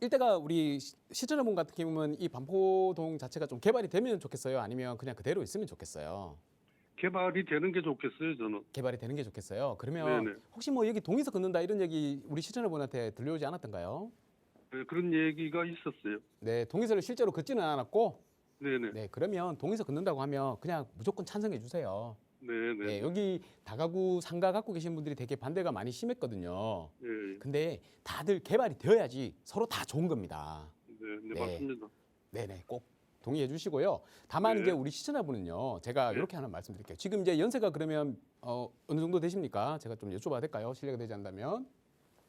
일대가 우리 시청자분 같은 경우는 이 반포동 자체가 좀 개발이 되면 좋겠어요? 아니면 그냥 그대로 있으면 좋겠어요? 개발이 되는 게 좋겠어요, 저는. 개발이 되는 게 좋겠어요. 그러면 네네. 혹시 뭐 여기 동에서 걷는다 이런 얘기 우리 시청자분한테 들려오지 않았던가요? 네, 그런 얘기가 있었어요. 네, 동에서를 실제로 걷지는 않았고, 네, 네, 네, 그러면 동에서 걷는다고 하면 그냥 무조건 찬성해 주세요. 네, 네, 네, 여기 다가구 상가 갖고 계신 분들이 되게 반대가 많이 심했거든요. 네, 근데 다들 개발이 되어야지 서로 다 좋은 겁니다. 네, 네, 네. 맞습니다. 네네, 꼭 동의해 주시고요. 다만 네. 이제 우리 시청자분은요, 제가 네. 이렇게 하나 말씀드릴게요. 지금 이제 연세가 그러면 어느 정도 되십니까? 제가 좀 여쭤봐도 될까요? 실례가 되지 않다면.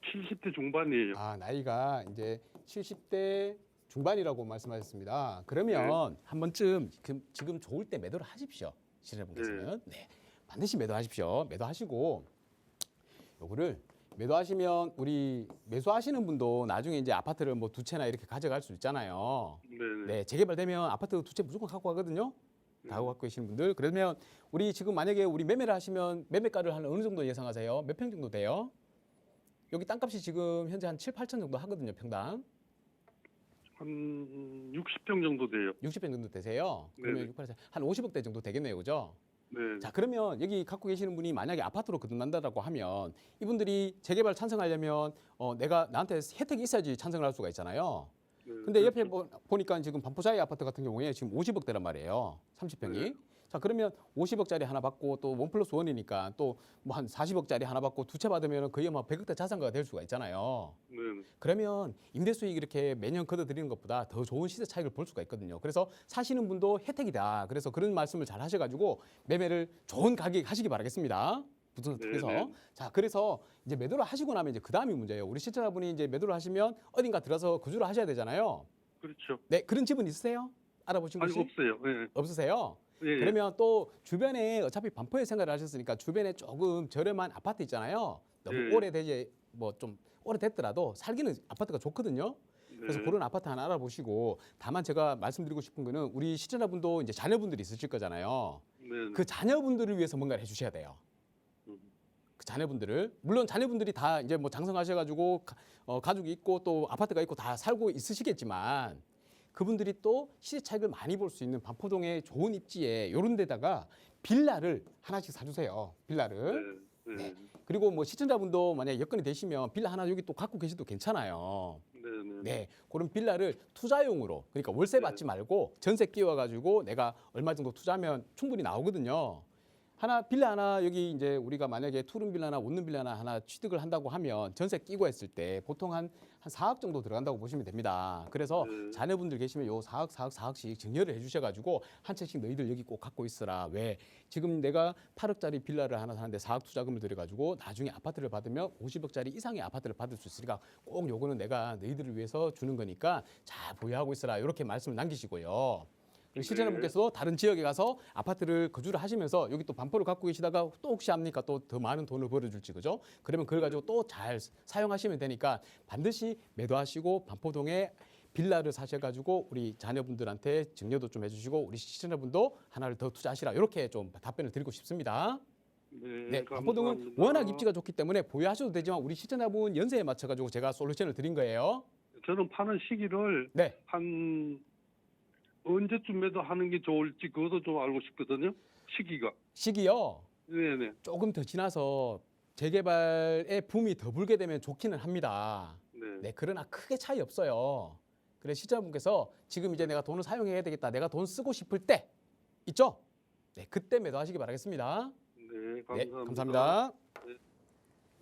70대 중반이에요. 아, 나이가 이제 70대 중반이라고 말씀하셨습니다. 그러면 한 번쯤 지금 좋을 때 매도를 하십시오. 시청자분께서는. 네, 반드시 매도하십시오. 매도하시고 요거를 매도하시면 우리 매수하시는 분도 나중에 이제 아파트를 뭐 두 채나 이렇게 가져갈 수 있잖아요. 네, 네, 네, 재개발되면 아파트 두 채 무조건 갖고 가거든요. 다 갖고 계시는 분들. 그러면 우리 지금 만약에 우리 매매를 하시면 매매가를 한 어느 정도 예상하세요? 몇 평 정도 돼요? 여기 땅값이 지금 현재 한 7, 8천 정도 하거든요, 평당. 한 60평 정도 돼요. 60평 정도 되세요. 그러면 네네. 6, 8, 한 50억대 정도 되겠네요, 그죠? 네, 자, 그러면 여기 갖고 계시는 분이 만약에 아파트로 거듭난다고 하면 이분들이 재개발 찬성하려면 내가 나한테 혜택이 있어야지 찬성을 할 수가 있잖아요. 네, 근데 옆에 그렇죠. 보니까 지금 반포자이 아파트 같은 경우에 지금 50억대란 말이에요. 30평이. 네. 자, 그러면 50억짜리 하나 받고 또 1+1이니까 또 뭐 한 40억짜리 하나 받고 두 채 받으면 거의 뭐 100억대 자산가가 될 수가 있잖아요. 네, 네. 그러면 임대 수익 이렇게 매년 걷어들이는 것보다 더 좋은 시세 차익을 볼 수가 있거든요. 그래서 사시는 분도 혜택이다. 그래서 그런 말씀을 잘 하셔가지고 매매를 좋은 가격 하시기 바라겠습니다. 부동산 통해서. 네네. 자, 그래서 이제 매도를 하시고 나면 이제 그 다음이 문제예요. 우리 시청자분이 이제 매도를 하시면 어딘가 들어서 거주를 하셔야 되잖아요. 그렇죠. 네, 그런 집은 있으세요? 알아보신 아니 곳이 없어요. 네, 없으세요? 예. 그러면 또 주변에 어차피 반포에 생활을 하셨으니까 주변에 조금 저렴한 아파트 있잖아요. 너무 예. 오래되지 뭐 좀 오래됐더라도 살기는 아파트가 좋거든요. 그래서 네. 그런 아파트 하나 알아보시고 다만 제가 말씀드리고 싶은 거는 우리 시청자분도 이제 자녀분들이 있으실 거잖아요. 네. 그 자녀분들을 위해서 뭔가를 해주셔야 돼요. 음. 그 자녀분들을 물론 자녀분들이 다 이제 뭐 장성하셔가지고 가족이 있고 또 아파트가 있고 다 살고 있으시겠지만 그분들이 또 시세 차익을 많이 볼 수 있는 반포동의 좋은 입지에 이런 데다가 빌라를 하나씩 사주세요. 빌라를. 네. 네. 그리고 뭐 시청자분도 만약에 여건이 되시면 빌라 하나 여기 또 갖고 계셔도 괜찮아요. 네. 네. 네, 그런 빌라를 투자용으로 그러니까 월세 받지 말고 전세 끼워가지고 내가 얼마 정도 투자하면 충분히 나오거든요. 빌라 하나 여기 이제 우리가 만약에 투룸 빌라나 원룸 빌라나 하나 취득을 한다고 하면 전세 끼고 했을 때 보통 한 4억 정도 들어간다고 보시면 됩니다. 그래서 자녀분들 계시면 요 4억씩 증여를 해주셔가지고 한 채씩 너희들 여기 꼭 갖고 있어라. 왜? 지금 내가 8억짜리 빌라를 하나 사는데 4억 투자금을 들여가지고 나중에 아파트를 받으면 50억짜리 이상의 아파트를 받을 수 있으니까 꼭 요거는 내가 너희들을 위해서 주는 거니까 잘 보유하고 있어라. 이렇게 말씀을 남기시고요. 그리고 시청자분께서도 다른 지역에 가서 아파트를 거주를 하시면서 여기 또 반포를 갖고 계시다가 또 혹시 합니까? 또 더 많은 돈을 벌어줄지 그죠? 그러면 그걸 가지고 또 잘 사용하시면 되니까 반드시 매도하시고 반포동에 빌라를 사셔가지고 우리 자녀분들한테 증여도 좀 해주시고 우리 시청자분도 하나를 더 투자하시라 이렇게 좀 답변을 드리고 싶습니다. 네, 반포동은 감사합니다. 워낙 입지가 좋기 때문에 보유하셔도 되지만 우리 시청자분 연세에 맞춰가지고 제가 솔루션을 드린 거예요. 저는 파는 시기를 네. 한 언제쯤 매도하는 게 좋을지 그것도 좀 알고 싶거든요. 시기요. 네네. 조금 더 지나서 재개발의 붐이 더 불게 되면 좋기는 합니다. 네. 네, 그러나 크게 차이 없어요. 그래서 시청자분께서 지금 이제 내가 돈을 사용해야 되겠다. 내가 돈 쓰고 싶을 때 있죠? 네, 그때 매도하시기 바라겠습니다. 네, 네, 감사합니다. 감사합니다.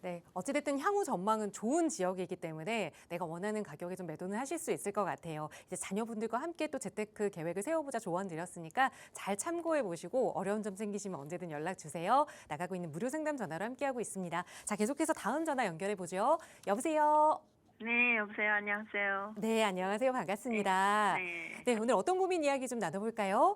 네, 어찌됐든 향후 전망은 좋은 지역이기 때문에 내가 원하는 가격에 좀 매도는 하실 수 있을 것 같아요. 이제 자녀분들과 함께 또 재테크 계획을 세워보자 조언 드렸으니까 잘 참고해 보시고 어려운 점 생기시면 언제든 연락 주세요. 나가고 있는 무료 상담 전화로 함께하고 있습니다. 자, 계속해서 다음 전화 연결해 보죠. 여보세요. 네, 여보세요. 안녕하세요. 네, 안녕하세요. 반갑습니다. 네. 네, 오늘 어떤 고민 이야기 좀 나눠볼까요?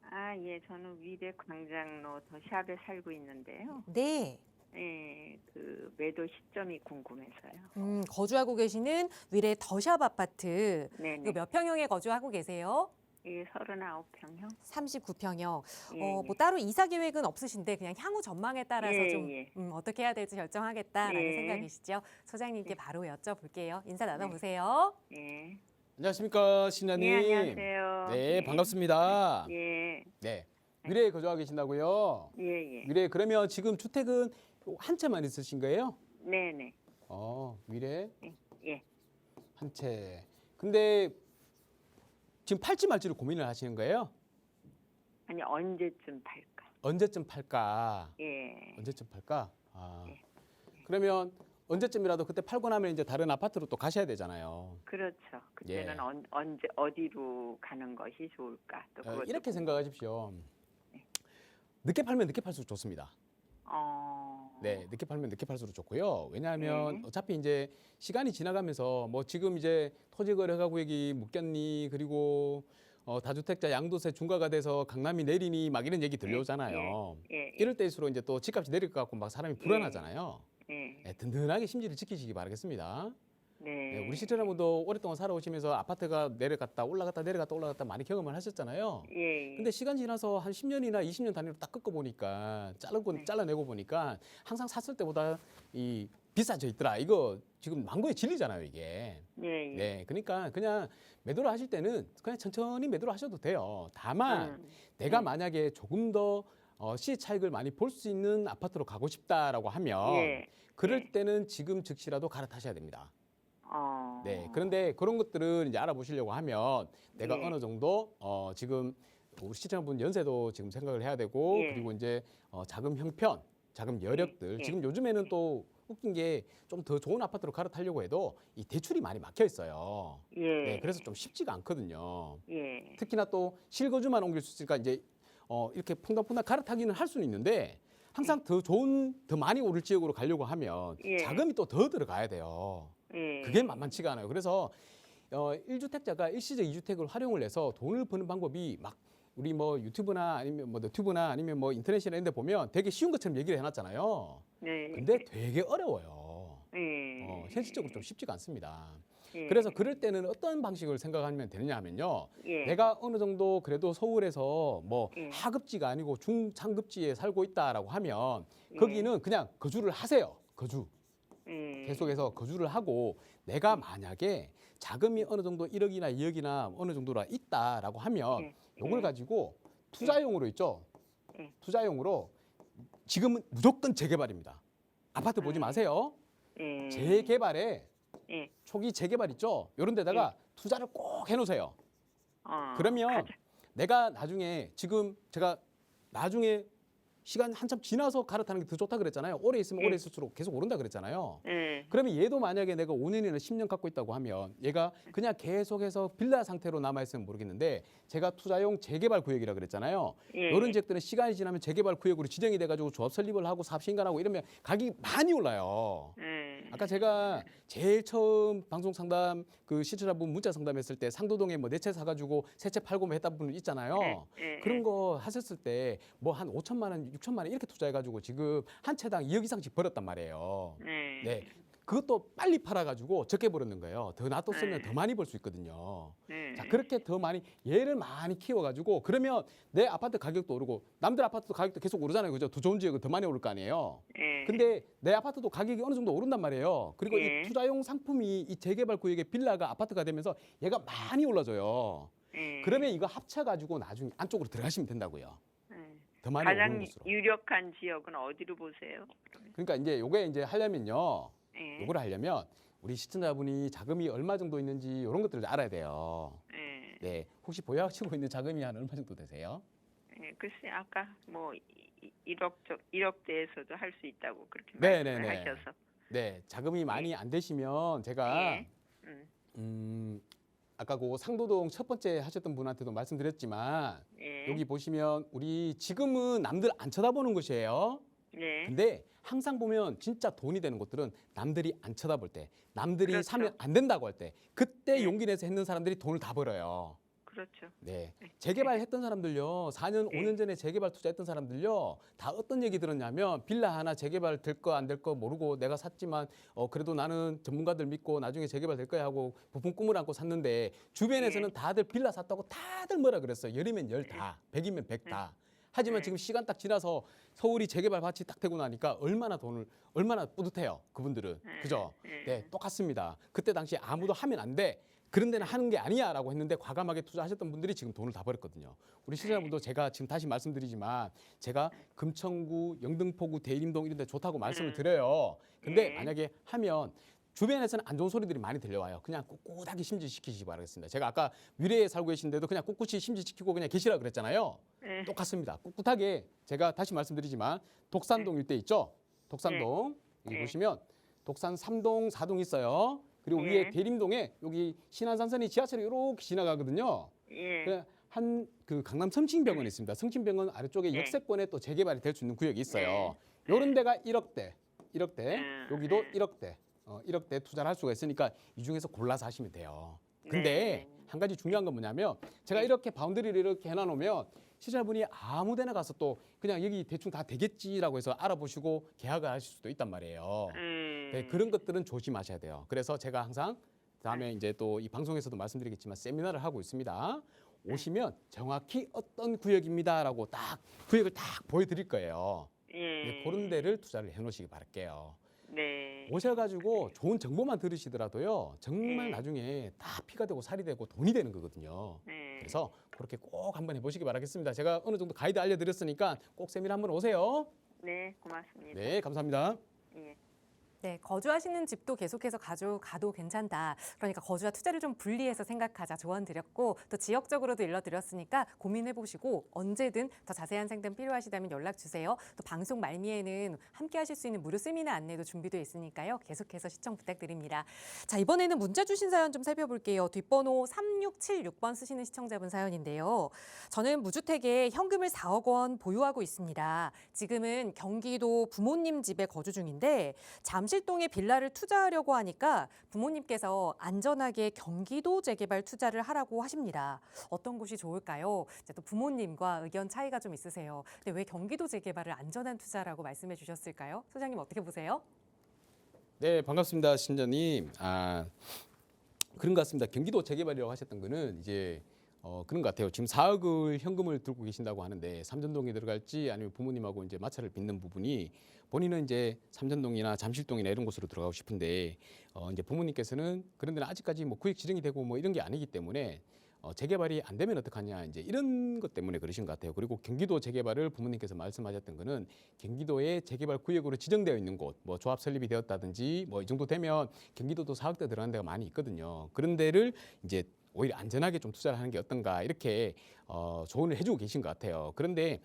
아, 예, 저는 위례 광장로 더샵에 살고 있는데요. 네. 예, 그 매도 시점이 궁금해서요. 거주하고 계시는 위례 더샵 아파트. 네, 그 네. 몇 평형에 거주하고 계세요? 이게 39평형. 39평형. 예, 뭐 예. 따로 이사 계획은 없으신데 그냥 향후 전망에 따라서 예, 좀 예. 어떻게 해야 될지 결정하겠다라는 예. 생각이시죠? 소장님께 네. 바로 여쭤볼게요. 인사 나눠보세요. 예. 안녕하십니까, 신나님. 네, 안녕하세요. 네, 반갑습니다. 예. 네, 위례에 거주하고 계신다고요? 예, 예. 위례 그러면 지금 주택은 한 채만 있으신 거예요? 네, 네. 위례 예. 한 채. 근데 지금 팔지 말지를 고민을 하시는 거예요? 아니, 언제쯤 팔까? 언제쯤 팔까? 예. 언제쯤 팔까? 예. 그러면 언제쯤이라도 그때 팔고 나면 이제 다른 아파트로 또 가셔야 되잖아요. 그렇죠. 그때는 예. 언제 어디로 가는 것이 좋을까? 또 그것도 이렇게 생각하십시오. 네. 늦게 팔면 늦게 팔수록 좋습니다. 어. 네, 늦게 팔면 늦게 팔수록 좋고요. 왜냐하면 네. 어차피 이제 시간이 지나가면서 뭐 지금 이제 토지거래가구역이 묶였니 그리고 다주택자 양도세 중과가 돼서 강남이 내리니 막 이런 얘기 들려오잖아요. 예. 이럴 때일수록 이제 또 집값이 내릴 것 같고 막 사람이 불안하잖아요. 예. 네, 든든하게 심지를 지키시기 바라겠습니다. 네. 네, 우리 시청자분도 오랫동안 살아오시면서 아파트가 내려갔다 올라갔다 내려갔다 올라갔다 많이 경험을 하셨잖아요. 예. 근데 시간 지나서 한 10년이나 20년 단위로 딱 꺾어 보니까 네. 잘라내고 보니까 항상 샀을 때보다 이 비싸져 있더라. 이거 지금 망고의 진리잖아요, 이게. 예. 네, 그러니까 그냥 매도를 하실 때는 그냥 천천히 매도를 하셔도 돼요. 다만 내가 네. 만약에 조금 더 시세 차익을 많이 볼 수 있는 아파트로 가고 싶다라고 하면 예. 그럴 예. 때는 지금 즉시라도 갈아타셔야 됩니다. 어. 네, 그런데 그런 것들을 이제 알아보시려고 하면 내가 예. 어느 정도 지금 우리 시청자분 연세도 지금 생각을 해야 되고 예. 그리고 이제 자금 형편, 자금 여력들 예. 지금 요즘에는 또 웃긴 게 좀 더 좋은 아파트로 갈아타려고 해도 이 대출이 많이 막혀 있어요. 예. 네, 그래서 좀 쉽지가 않거든요. 예. 특히나 또 실거주만 옮길 수 있으니까 이제 이렇게 퐁당퐁당 갈아타기는 할 수는 있는데 항상 더 좋은 더 많이 오를 지역으로 가려고 하면 예. 자금이 또 더 들어가야 돼요. 예. 그게 만만치가 않아요. 그래서 1주택자가 일시적 2주택을 활용을 해서 돈을 버는 방법이 막 우리 뭐 유튜브나 아니면 뭐 너튜브나 아니면 뭐 인터넷이나 이런 데 보면 되게 쉬운 것처럼 얘기를 해놨잖아요. 네. 근데 되게 어려워요. 네. 현실적으로 좀 쉽지가 않습니다. 예. 그래서 그럴 때는 어떤 방식을 생각하면 되느냐 하면요. 예. 내가 어느 정도 그래도 서울에서 뭐 예. 하급지가 아니고 중상급지에 살고 있다라고 하면 예. 거기는 그냥 거주를 하세요. 거주. 예. 계속해서 거주를 하고 내가 만약에 자금이 어느 정도 1억이나 2억이나 어느 정도라 있다라고 하면 예. 요걸 예. 가지고 투자용으로 있죠. 예. 투자용으로 지금은 무조건 재개발입니다. 아파트 보지 마세요. 예. 재개발에 예. 초기 재개발 있죠. 이런 데다가 투자를 꼭 해놓으세요. 그러면 가자. 내가 나중에 지금 제가 나중에 시간 한참 지나서 갈아타는 게 더 좋다 그랬잖아요. 오래 있으면 예. 오래 있을수록 계속 오른다 그랬잖아요. 예. 그러면 얘도 만약에 내가 5년이나 10년 갖고 있다고 하면 얘가 그냥 계속해서 빌라 상태로 남아있으면 모르겠는데 제가 투자용 재개발 구역이라 그랬잖아요. 예. 이런 지역들은 시간이 지나면 재개발 구역으로 지정이 돼가지고 조합 설립을 하고 사업 시행관하고 이러면 가격이 많이 올라요. 예. 아까 제가 제일 처음 방송 상담 그 시청자분 문자 상담했을 때 상도동에 뭐 네 채 사가지고 세 채 팔고 뭐 했던 분 있잖아요. 예. 그런 거 하셨을 때 뭐 한 5천만 원, 6천만 원 이렇게 투자해가지고 지금 한 채당 2억 이상씩 벌었단 말이에요. 예. 네. 그것도 빨리 팔아가지고 적게 벌었는 거예요. 더 놔뒀으면 네. 더 많이 벌 수 있거든요. 예. 자, 그렇게 더 많이 얘를 많이 키워가지고 그러면 내 아파트 가격도 오르고 남들 아파트 가격도 계속 오르잖아요. 그죠? 더 좋은 지역은 더 많이 오를 거 아니에요. 예. 근데 내 아파트도 가격이 어느 정도 오른단 말이에요. 그리고 예. 이 투자용 상품이 이 재개발 구역의 빌라가 아파트가 되면서 얘가 많이 올라져요. 예. 그러면 이거 합쳐가지고 나중에 안쪽으로 들어가시면 된다고요. 예. 더 많이 오르는 가장 곳으로. 유력한 지역은 어디로 보세요? 그러면? 그러니까 이제 요게 이제 하려면요. 예. 요걸 하려면 우리 시청자분이 자금이 얼마 정도 있는지 이런 것들을 알아야 돼요. 예. 네, 혹시 보유하시고 있는 자금이 한 얼마 정도 되세요? 예. 글쎄 아까 뭐 1억대에서도 할 수 있다고 그렇게 네, 말씀을 네, 네. 하셔서. 네, 자금이 많이 안 되시면 제가 예. 아까 그 상도동 첫 번째 하셨던 분한테도 말씀드렸지만 예. 여기 보시면 우리 지금은 남들 안 쳐다보는 곳이에요. 네. 근데 항상 보면 진짜 돈이 되는 곳들은 남들이 안 쳐다볼 때, 남들이 그렇죠. 사면 안 된다고 할 때, 그때 네. 용기 내서 했는 사람들이 돈을 다 벌어요. 그렇죠. 네. 재개발했던 사람들요, 4년, 네. 5년 전에 재개발 투자했던 사람들요, 다 어떤 얘기 들었냐면 빌라 하나 재개발 될 거 안 될 거 모르고 내가 샀지만 그래도 나는 전문가들 믿고 나중에 재개발 될 거야 하고 부푼 꿈을 안고 샀는데 주변에서는 네. 다들 빌라 샀다고 다들 뭐라 그랬어요. 열이면 열 다, 백이면 백 다. 하지만 네. 지금 시간 딱 지나서 서울이 재개발 밭이 딱 되고 나니까 얼마나 뿌듯해요. 그분들은. 그죠? 네, 똑같습니다. 그때 당시에 아무도 하면 안 돼. 그런 데는 하는 게 아니야라고 했는데 과감하게 투자하셨던 분들이 지금 돈을 다 벌었거든요. 우리 시청자분도 제가 지금 다시 말씀드리지만 제가 금천구, 영등포구, 대림동 이런 데 좋다고 말씀을 드려요. 근데 네. 만약에 하면 주변에서는 안 좋은 소리들이 많이 들려와요. 그냥 꿋꿋하게 심지시키시기 바라겠습니다. 제가 아까 미래에 살고 계신데도 그냥 꿋꿋이 심지시키고 그냥 계시라 그랬잖아요. 네. 똑같습니다. 꿋꿋하게 제가 다시 말씀드리지만 독산동 일대 있죠? 독산동 여기 네. 보시면 독산 3동, 4동 있어요. 그리고 네. 위에 대림동에 여기 신안산선이 지하철이 이렇게 지나가거든요. 예. 한 그 강남 성심병원이 있습니다. 성심병원 아래쪽에 네. 역세권에 또 재개발이 될 수 있는 구역이 있어요. 네. 요런 데가 1억대, 네. 여기도 네. 1억대, 1억대 투자를 할 수가 있으니까 이 중에서 골라서 하시면 돼요. 근데 네. 한 가지 중요한 건 뭐냐면 제가 네. 이렇게 바운더리를 이렇게 해놔놓으면 시청자분이 아무 데나 가서 또 그냥 여기 대충 다 되겠지라고 해서 알아보시고 계약을 하실 수도 있단 말이에요. 네, 그런 것들은 조심하셔야 돼요. 그래서 제가 항상 다음에 이제 또 이 방송에서도 말씀드리겠지만 세미나를 하고 있습니다. 오시면 정확히 어떤 구역입니다라고 딱 구역을 딱 보여드릴 거예요. 예. 네, 그런 데를 투자를 해놓으시기 바랄게요. 네. 오셔가지고 좋은 정보만 들으시더라도요. 정말 네. 나중에 다 피가 되고 살이 되고 돈이 되는 거거든요. 네. 그래서 그렇게 꼭 한번 해보시기 바라겠습니다. 제가 어느 정도 가이드 알려드렸으니까 꼭 세미나 한번 오세요. 네, 고맙습니다. 네, 감사합니다. 예. 네, 거주하시는 집도 계속해서 가도 괜찮다. 그러니까 거주와 투자를 좀 분리해서 생각하자 조언 드렸고 또 지역적으로도 일러드렸으니까 고민해보시고 언제든 더 자세한 상담 필요하시다면 연락 주세요. 또 방송 말미에는 함께 하실 수 있는 무료 세미나 안내도 준비되어 있으니까요. 계속해서 시청 부탁드립니다. 자, 이번에는 문자 주신 사연 좀 살펴볼게요. 뒷번호 3676번 쓰시는 시청자분 사연인데요. 저는 무주택에 현금을 4억 원 보유하고 있습니다. 지금은 경기도 부모님 집에 거주 중인데 잠시 잠실동에 빌라를 투자하려고 하니까 부모님께서 안전하게 경기도 재개발 투자를 하라고 하십니다. 어떤 곳이 좋을까요? 이제 또 부모님과 의견 차이가 좀 있으세요. 근데 왜 경기도 재개발을 안전한 투자라고 말씀해 주셨을까요? 소장님 어떻게 보세요? 네, 반갑습니다, 신전님. 그런 것 같습니다. 경기도 재개발이라고 하셨던 거는 이제 그런 것 같아요. 지금 4억을 현금을 들고 계신다고 하는데 삼전동에 들어갈지 아니면 부모님하고 이제 마찰을 빚는 부분이 본인은 이제 삼전동이나 잠실동이나 이런 곳으로 들어가고 싶은데 이제 부모님께서는 그런 데는 아직까지 뭐 구획 지정이 되고 뭐 이런 게 아니기 때문에 재개발이 안 되면 어떡하냐 이제 이런 것 때문에 그러신 것 같아요. 그리고 경기도 재개발을 부모님께서 말씀하셨던 거는 경기도의 재개발 구역으로 지정되어 있는 곳, 뭐 조합 설립이 되었다든지 뭐 이 정도 되면 경기도도 4억대 들어가는 데가 많이 있거든요. 그런 데를 이제 오히려 안전하게 좀 투자를 하는 게 어떤가 이렇게 조언을 해주고 계신 것 같아요. 그런데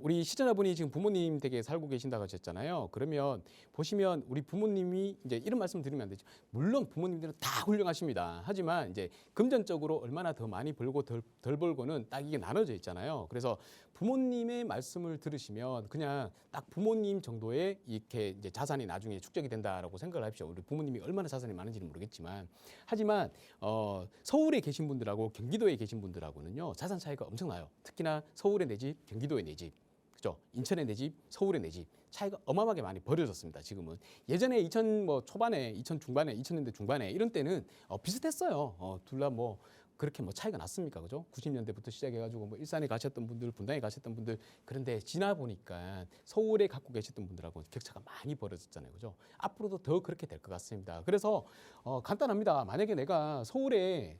우리 시청자분이 지금 부모님 댁에 살고 계신다고 하셨잖아요. 그러면 보시면 우리 부모님이 이제 이런 말씀 드리면 안 되죠. 물론 부모님들은 다 훌륭하십니다. 하지만 이제 금전적으로 얼마나 더 많이 벌고 덜 벌고는 딱 이게 나눠져 있잖아요. 그래서 부모님의 말씀을 들으시면 그냥 딱 부모님 정도의 이렇게 이제 자산이 나중에 축적이 된다라고 생각을 하십시오. 우리 부모님이 얼마나 자산이 많은지는 모르겠지만 하지만 서울에 계신 분들하고 경기도에 계신 분들하고는요 자산 차이가 엄청나요. 특히나 서울에 내 집, 경기도에 내 집, 그죠? 인천에 내 집, 서울에 내 집 차이가 어마어마하게 많이 벌어졌습니다. 지금은 예전에 2000 뭐 초반에, 2000 중반에, 2000년대 중반에 이런 때는 비슷했어요. 둘 다 뭐 그렇게 뭐 차이가 났습니까, 그죠? 90년대부터 시작해가지고 뭐 일산에 가셨던 분들, 분당에 가셨던 분들 그런데 지나 보니까 서울에 갖고 계셨던 분들하고 격차가 많이 벌어졌잖아요, 그죠? 앞으로도 더 그렇게 될 것 같습니다. 그래서 간단합니다. 만약에 내가 서울에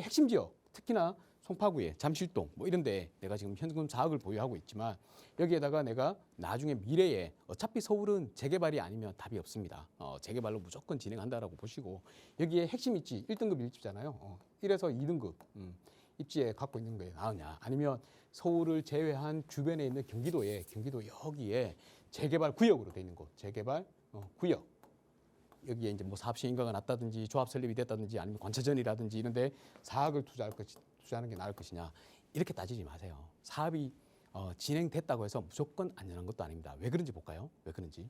핵심 지역, 특히나 송파구에 잠실동 뭐 이런데 내가 지금 현금 4억을 보유하고 있지만 여기에다가 내가 나중에 미래에 어차피 서울은 재개발이 아니면 답이 없습니다. 재개발로 무조건 진행한다라고 보시고 여기에 핵심 입지 1등급 입지잖아요. 1에서 2등급 입지에 갖고 있는 게 나으냐 아니면 서울을 제외한 주변에 있는 경기도 여기에 재개발 구역으로 돼 있는 곳 재개발 구역 여기에 이제 뭐 사업 시행인가가 났다든지 조합 설립이 됐다든지 아니면 관차전이라든지 이런데 4억을 투자하는 게 나을 것이냐 이렇게 따지지 마세요. 사업이 진행됐다고 해서 무조건 안전한 것도 아닙니다. 왜 그런지 볼까요? 왜 그런지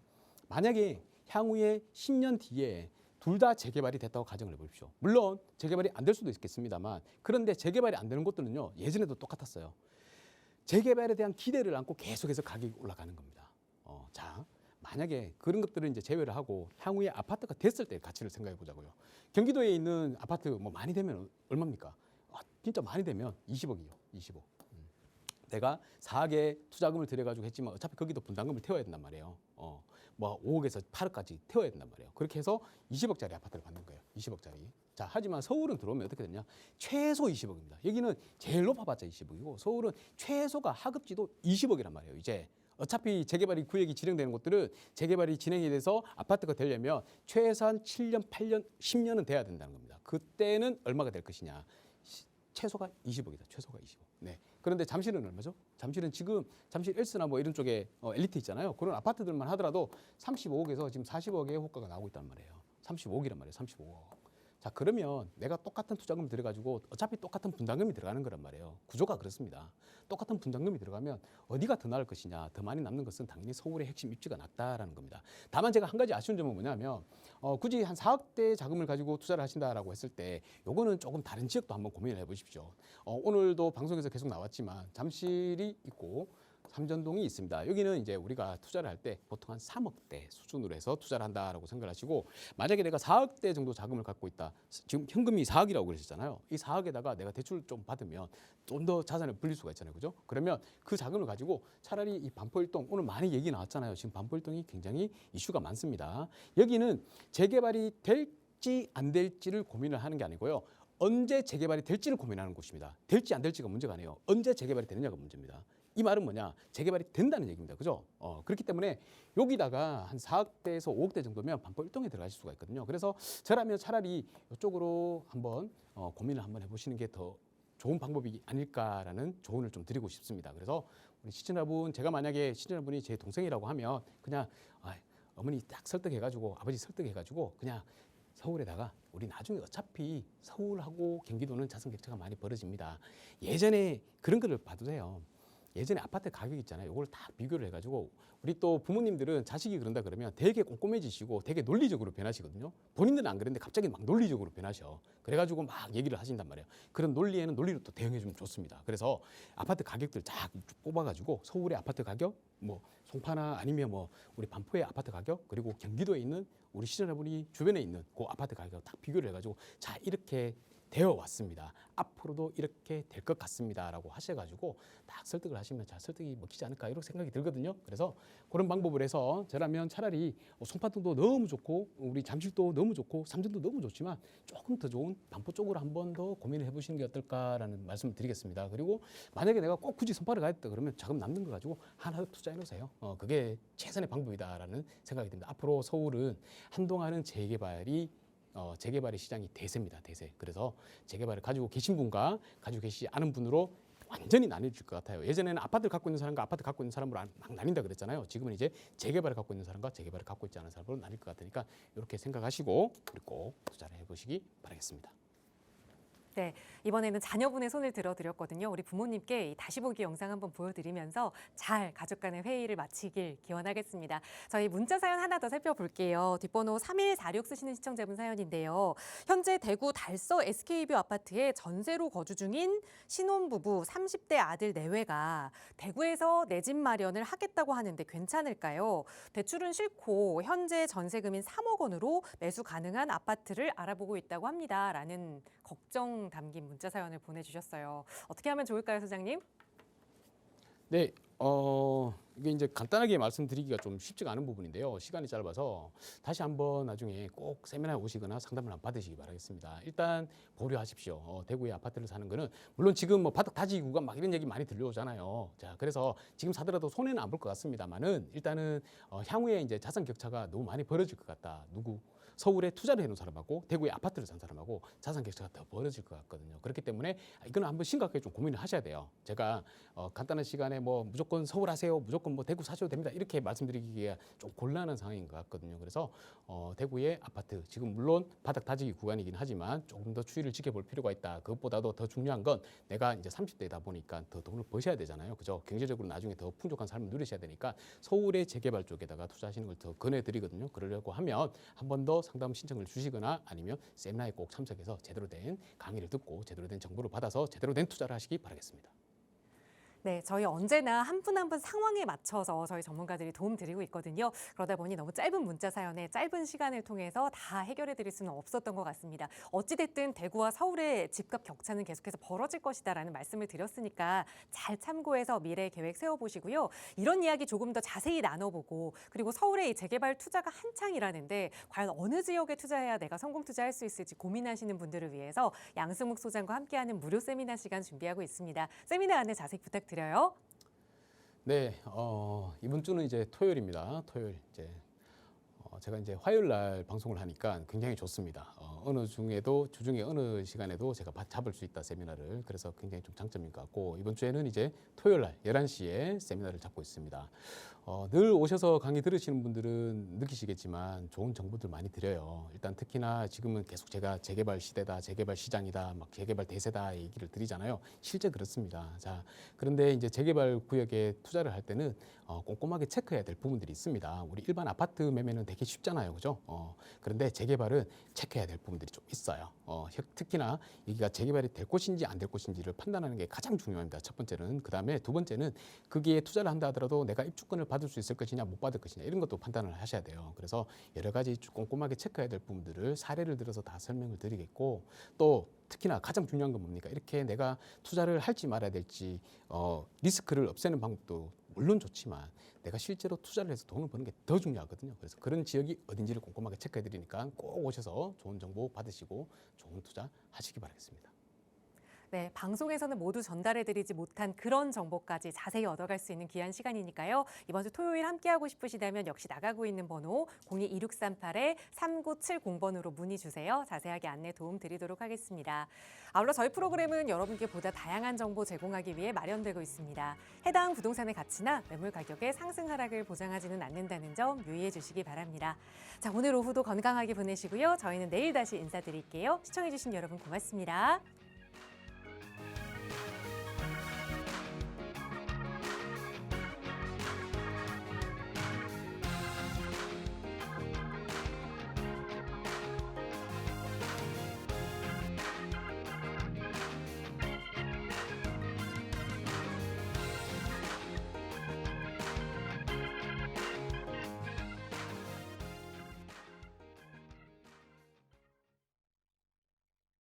만약에 향후에 10년 뒤에 둘 다 재개발이 됐다고 가정을 해보십시오. 물론 재개발이 안 될 수도 있겠습니다만 그런데 재개발이 안 되는 곳들은요 예전에도 똑같았어요. 재개발에 대한 기대를 안고 계속해서 가격이 올라가는 겁니다. 자. 만약에 그런 것들을 이제 제외를 하고 향후에 아파트가 됐을 때 가치를 생각해 보자고요. 경기도에 있는 아파트 뭐 많이 되면 얼마입니까? 진짜 많이 되면 20억이요. 20억. 내가 4억에 투자금을 들여가지고 했지만 어차피 거기도 분담금을 태워야 된단 말이에요. 뭐 5억에서 8억까지 태워야 된단 말이에요. 그렇게 해서 20억짜리 아파트를 받는 거예요. 20억짜리. 자, 하지만 서울은 들어오면 어떻게 되냐? 최소 20억입니다. 여기는 제일 높아봤자 20억이고 서울은 최소가 하급지도 20억이란 말이에요. 이제. 어차피 재개발이 구역이 진행되는 곳들은 재개발이 진행이 돼서 아파트가 되려면 최소한 7년, 8년, 10년은 돼야 된다는 겁니다. 그때는 얼마가 될 것이냐. 최소가 20억이다. 최소가 20억. 네. 그런데 잠실은 얼마죠? 잠실은 지금 잠실 엘스나 뭐 이런 쪽에 엘리트 있잖아요. 그런 아파트들만 하더라도 35억에서 지금 40억의 호가가 나오고 있단 말이에요. 35억이란 말이에요. 35억. 자, 그러면 내가 똑같은 투자금을 들여가지고 어차피 똑같은 분담금이 들어가는 거란 말이에요. 구조가 그렇습니다. 똑같은 분담금이 들어가면 어디가 더 나을 것이냐, 더 많이 남는 것은 당연히 서울의 핵심 입지가 낫다라는 겁니다. 다만 제가 한 가지 아쉬운 점은 뭐냐면 굳이 한 4억대 자금을 가지고 투자를 하신다라고 했을 때 요거는 조금 다른 지역도 한번 고민을 해보십시오. 오늘도 방송에서 계속 나왔지만 잠실이 있고 삼전동이 있습니다. 여기는 이제 우리가 투자를 할 때 보통 한 3억대 수준으로 해서 투자를 한다라고 생각하시고 만약에 내가 4억대 정도 자금을 갖고 있다. 지금 현금이 4억이라고 그러셨잖아요. 이 4억에다가 내가 대출 좀 받으면 좀 더 자산을 불릴 수가 있잖아요. 그죠? 그러면 그 자금을 가지고 차라리 이 반포일동 오늘 많이 얘기 나왔잖아요. 지금 반포일동이 굉장히 이슈가 많습니다. 여기는 재개발이 될지 안 될지를 고민을 하는 게 아니고요. 언제 재개발이 될지를 고민하는 곳입니다. 될지 안 될지가 문제가 아니에요. 언제 재개발이 되느냐가 문제입니다. 이 말은 뭐냐? 재개발이 된다는 얘기입니다. 그죠? 그렇기 때문에 여기다가 한 4억대에서 5억대 정도면 반포일동에 들어가실 수가 있거든요. 그래서 저라면 차라리 이쪽으로 한번 고민을 한번 해보시는 게 더 좋은 방법이 아닐까라는 조언을 좀 드리고 싶습니다. 그래서 우리 시청자분, 제가 만약에 시청자분이 제 동생이라고 하면 그냥 어머니 딱 설득해가지고 아버지 설득해가지고 그냥 서울에다가 우리 나중에 어차피 서울하고 경기도는 자산 격차가 많이 벌어집니다. 예전에 그런 거를 봐도 돼요. 예전에 아파트 가격 있잖아요. 이걸 다 비교를 해가지고 우리 또 부모님들은 자식이 그런다 그러면 되게 꼼꼼해지시고 되게 논리적으로 변하시거든요. 본인들은 안 그랬는데 갑자기 막 논리적으로 변하셔. 그래가지고 막 얘기를 하신단 말이에요. 그런 논리에는 논리로 또 대응해주면 좋습니다. 그래서 아파트 가격들 쫙 뽑아가지고 서울의 아파트 가격, 뭐 송파나 아니면 뭐 우리 반포의 아파트 가격, 그리고 경기도에 있는 우리 시청자분이 주변에 있는 그 아파트 가격 딱 비교를 해가지고 자 이렇게 되어 왔습니다. 앞으로도 이렇게 될 것 같습니다라고 하셔가지고 딱 설득을 하시면 자 설득이 먹히지 않을까 이런 생각이 들거든요. 그래서 그런 방법을 해서 저라면 차라리 송파동도 너무 좋고 우리 잠실도 너무 좋고 삼전도 너무 좋지만 조금 더 좋은 반포 쪽으로 한 번 더 고민을 해보시는 게 어떨까라는 말씀을 드리겠습니다. 그리고 만약에 내가 꼭 굳이 송파를 가야겠다 그러면 자금 남는 거 가지고 하나 더 투자해 놓으세요. 그게 최선의 방법이다라는 생각이 듭니다. 앞으로 서울은 한동안은 재개발의 시장이 대세입니다. 대세. 그래서 재개발을 가지고 계신 분과 가지고 계시지 않은 분으로 완전히 나뉘어질 것 같아요. 예전에는 아파트를 갖고 있는 사람과 아파트 갖고 있는 사람으로 막 나뉜다 그랬잖아요. 지금은 이제 재개발을 갖고 있는 사람과 재개발을 갖고 있지 않은 사람으로 나뉠 것 같으니까 이렇게 생각하시고 우리 꼭 투자를 해보시기 바라겠습니다. 네, 이번에는 자녀분의 손을 들어드렸거든요. 우리 부모님께 이 다시 보기 영상 한번 보여드리면서 잘 가족 간의 회의를 마치길 기원하겠습니다. 저희 문자 사연 하나 더 살펴볼게요. 뒷번호 3146 쓰시는 시청자분 사연인데요. 현재 대구 달서 SK뷰 아파트에 전세로 거주 중인 신혼부부 30대 아들 내외가 대구에서 내 집 마련을 하겠다고 하는데 괜찮을까요? 대출은 싫고 현재 전세금인 3억 원으로 매수 가능한 아파트를 알아보고 있다고 합니다. 라는 걱정 담긴 문자 사연을 보내주셨어요. 어떻게 하면 좋을까요, 소장님? 네, 이게 이제 간단하게 말씀드리기가 좀 쉽지가 않은 부분인데요. 시간이 짧아서 다시 한번 나중에 꼭 세미나에 오시거나 상담을 한번 받으시기 바라겠습니다. 일단 보류하십시오. 대구에 아파트를 사는 거는 물론 지금 뭐 바닥 다지기 구간 막 이런 얘기 많이 들려오잖아요. 자, 그래서 지금 사더라도 손해는 안 볼 것 같습니다만은 일단은 향후에 이제 자산 격차가 너무 많이 벌어질 것 같다. 서울에 투자를 해놓은 사람하고 대구에 아파트를 산 사람하고 자산 격차가 더 벌어질 것 같거든요. 그렇기 때문에 이거는 한번 심각하게 좀 고민을 하셔야 돼요. 제가 간단한 시간에 뭐 무조건 서울 하세요, 무조건 뭐 대구 사셔도 됩니다 이렇게 말씀드리기가 좀 곤란한 상황인 것 같거든요. 그래서 대구의 아파트 지금 물론 바닥 다지기 구간이긴 하지만 조금 더 추이를 지켜볼 필요가 있다. 그것보다도 더 중요한 건 내가 이제 30대다 보니까 더 돈을 버셔야 되잖아요. 그죠? 경제적으로 나중에 더 풍족한 삶을 누리셔야 되니까 서울의 재개발 쪽에다가 투자하시는 걸 더 권해드리거든요. 그러려고 하면 한 번 더 상담 신청을 주시거나 아니면 세미나에 꼭 참석해서 제대로 된 강의를 듣고 제대로 된 정보를 받아서 제대로 된 투자를 하시기 바라겠습니다. 네, 저희 언제나 한 분 한 분 상황에 맞춰서 저희 전문가들이 도움 드리고 있거든요. 그러다 보니 너무 짧은 문자 사연에 짧은 시간을 통해서 다 해결해 드릴 수는 없었던 것 같습니다. 어찌됐든 대구와 서울의 집값 격차는 계속해서 벌어질 것이다라는 말씀을 드렸으니까 잘 참고해서 미래 계획 세워보시고요. 이런 이야기 조금 더 자세히 나눠보고 그리고 서울의 이 재개발 투자가 한창이라는데 과연 어느 지역에 투자해야 내가 성공 투자할 수 있을지 고민하시는 분들을 위해서 양승욱 소장과 함께하는 무료 세미나 시간 준비하고 있습니다. 세미나 안내 자세히 부탁드려요. 네, 이번 주는 이제 토요일입니다. 토요일 이제 제가 이제 화요일 날 방송을 하니까 굉장히 좋습니다. 어느 중에도 주중에 어느 시간에도 제가 잡을 수 있다 세미나를 그래서 굉장히 좀 장점인 것 같고 이번 주에는 이제 토요일 날 11시에 세미나를 잡고 있습니다. 늘 오셔서 강의 들으시는 분들은 느끼시겠지만 좋은 정보들 많이 드려요. 일단 특히나 지금은 계속 제가 재개발 시대다, 재개발 시장이다, 막 재개발 대세다 얘기를 드리잖아요. 실제 그렇습니다. 자, 그런데 이제 재개발 구역에 투자를 할 때는 꼼꼼하게 체크해야 될 부분들이 있습니다. 우리 일반 아파트 매매는 되게 쉽잖아요, 그죠? 그런데 재개발은 체크해야 될 부분들이 좀 있어요. 특히나 여기가 재개발이 될 곳인지 안 될 곳인지를 판단하는 게 가장 중요합니다. 첫 번째는 그 다음에 두 번째는 거기에 투자를 한다 하더라도 내가 입주권을 받을 수 있을 것이냐 못 받을 것이냐 이런 것도 판단을 하셔야 돼요. 그래서 여러 가지 꼼꼼하게 체크해야 될 부분들을 사례를 들어서 다 설명을 드리겠고 또 특히나 가장 중요한 건 뭡니까? 이렇게 내가 투자를 할지 말아야 될지 리스크를 없애는 방법도 물론 좋지만 내가 실제로 투자를 해서 돈을 버는 게 더 중요하거든요. 그래서 그런 지역이 어딘지를 꼼꼼하게 체크해 드리니까 꼭 오셔서 좋은 정보 받으시고 좋은 투자 하시기 바라겠습니다. 네, 방송에서는 모두 전달해드리지 못한 그런 정보까지 자세히 얻어갈 수 있는 귀한 시간이니까요. 이번 주 토요일 함께하고 싶으시다면 역시 나가고 있는 번호 022638-3970번으로 문의 주세요. 자세하게 안내 도움 드리도록 하겠습니다. 아울러 저희 프로그램은 여러분께 보다 다양한 정보 제공하기 위해 마련되고 있습니다. 해당 부동산의 가치나 매물 가격의 상승 하락을 보장하지는 않는다는 점 유의해 주시기 바랍니다. 자, 오늘 오후도 건강하게 보내시고요. 저희는 내일 다시 인사드릴게요. 시청해주신 여러분 고맙습니다.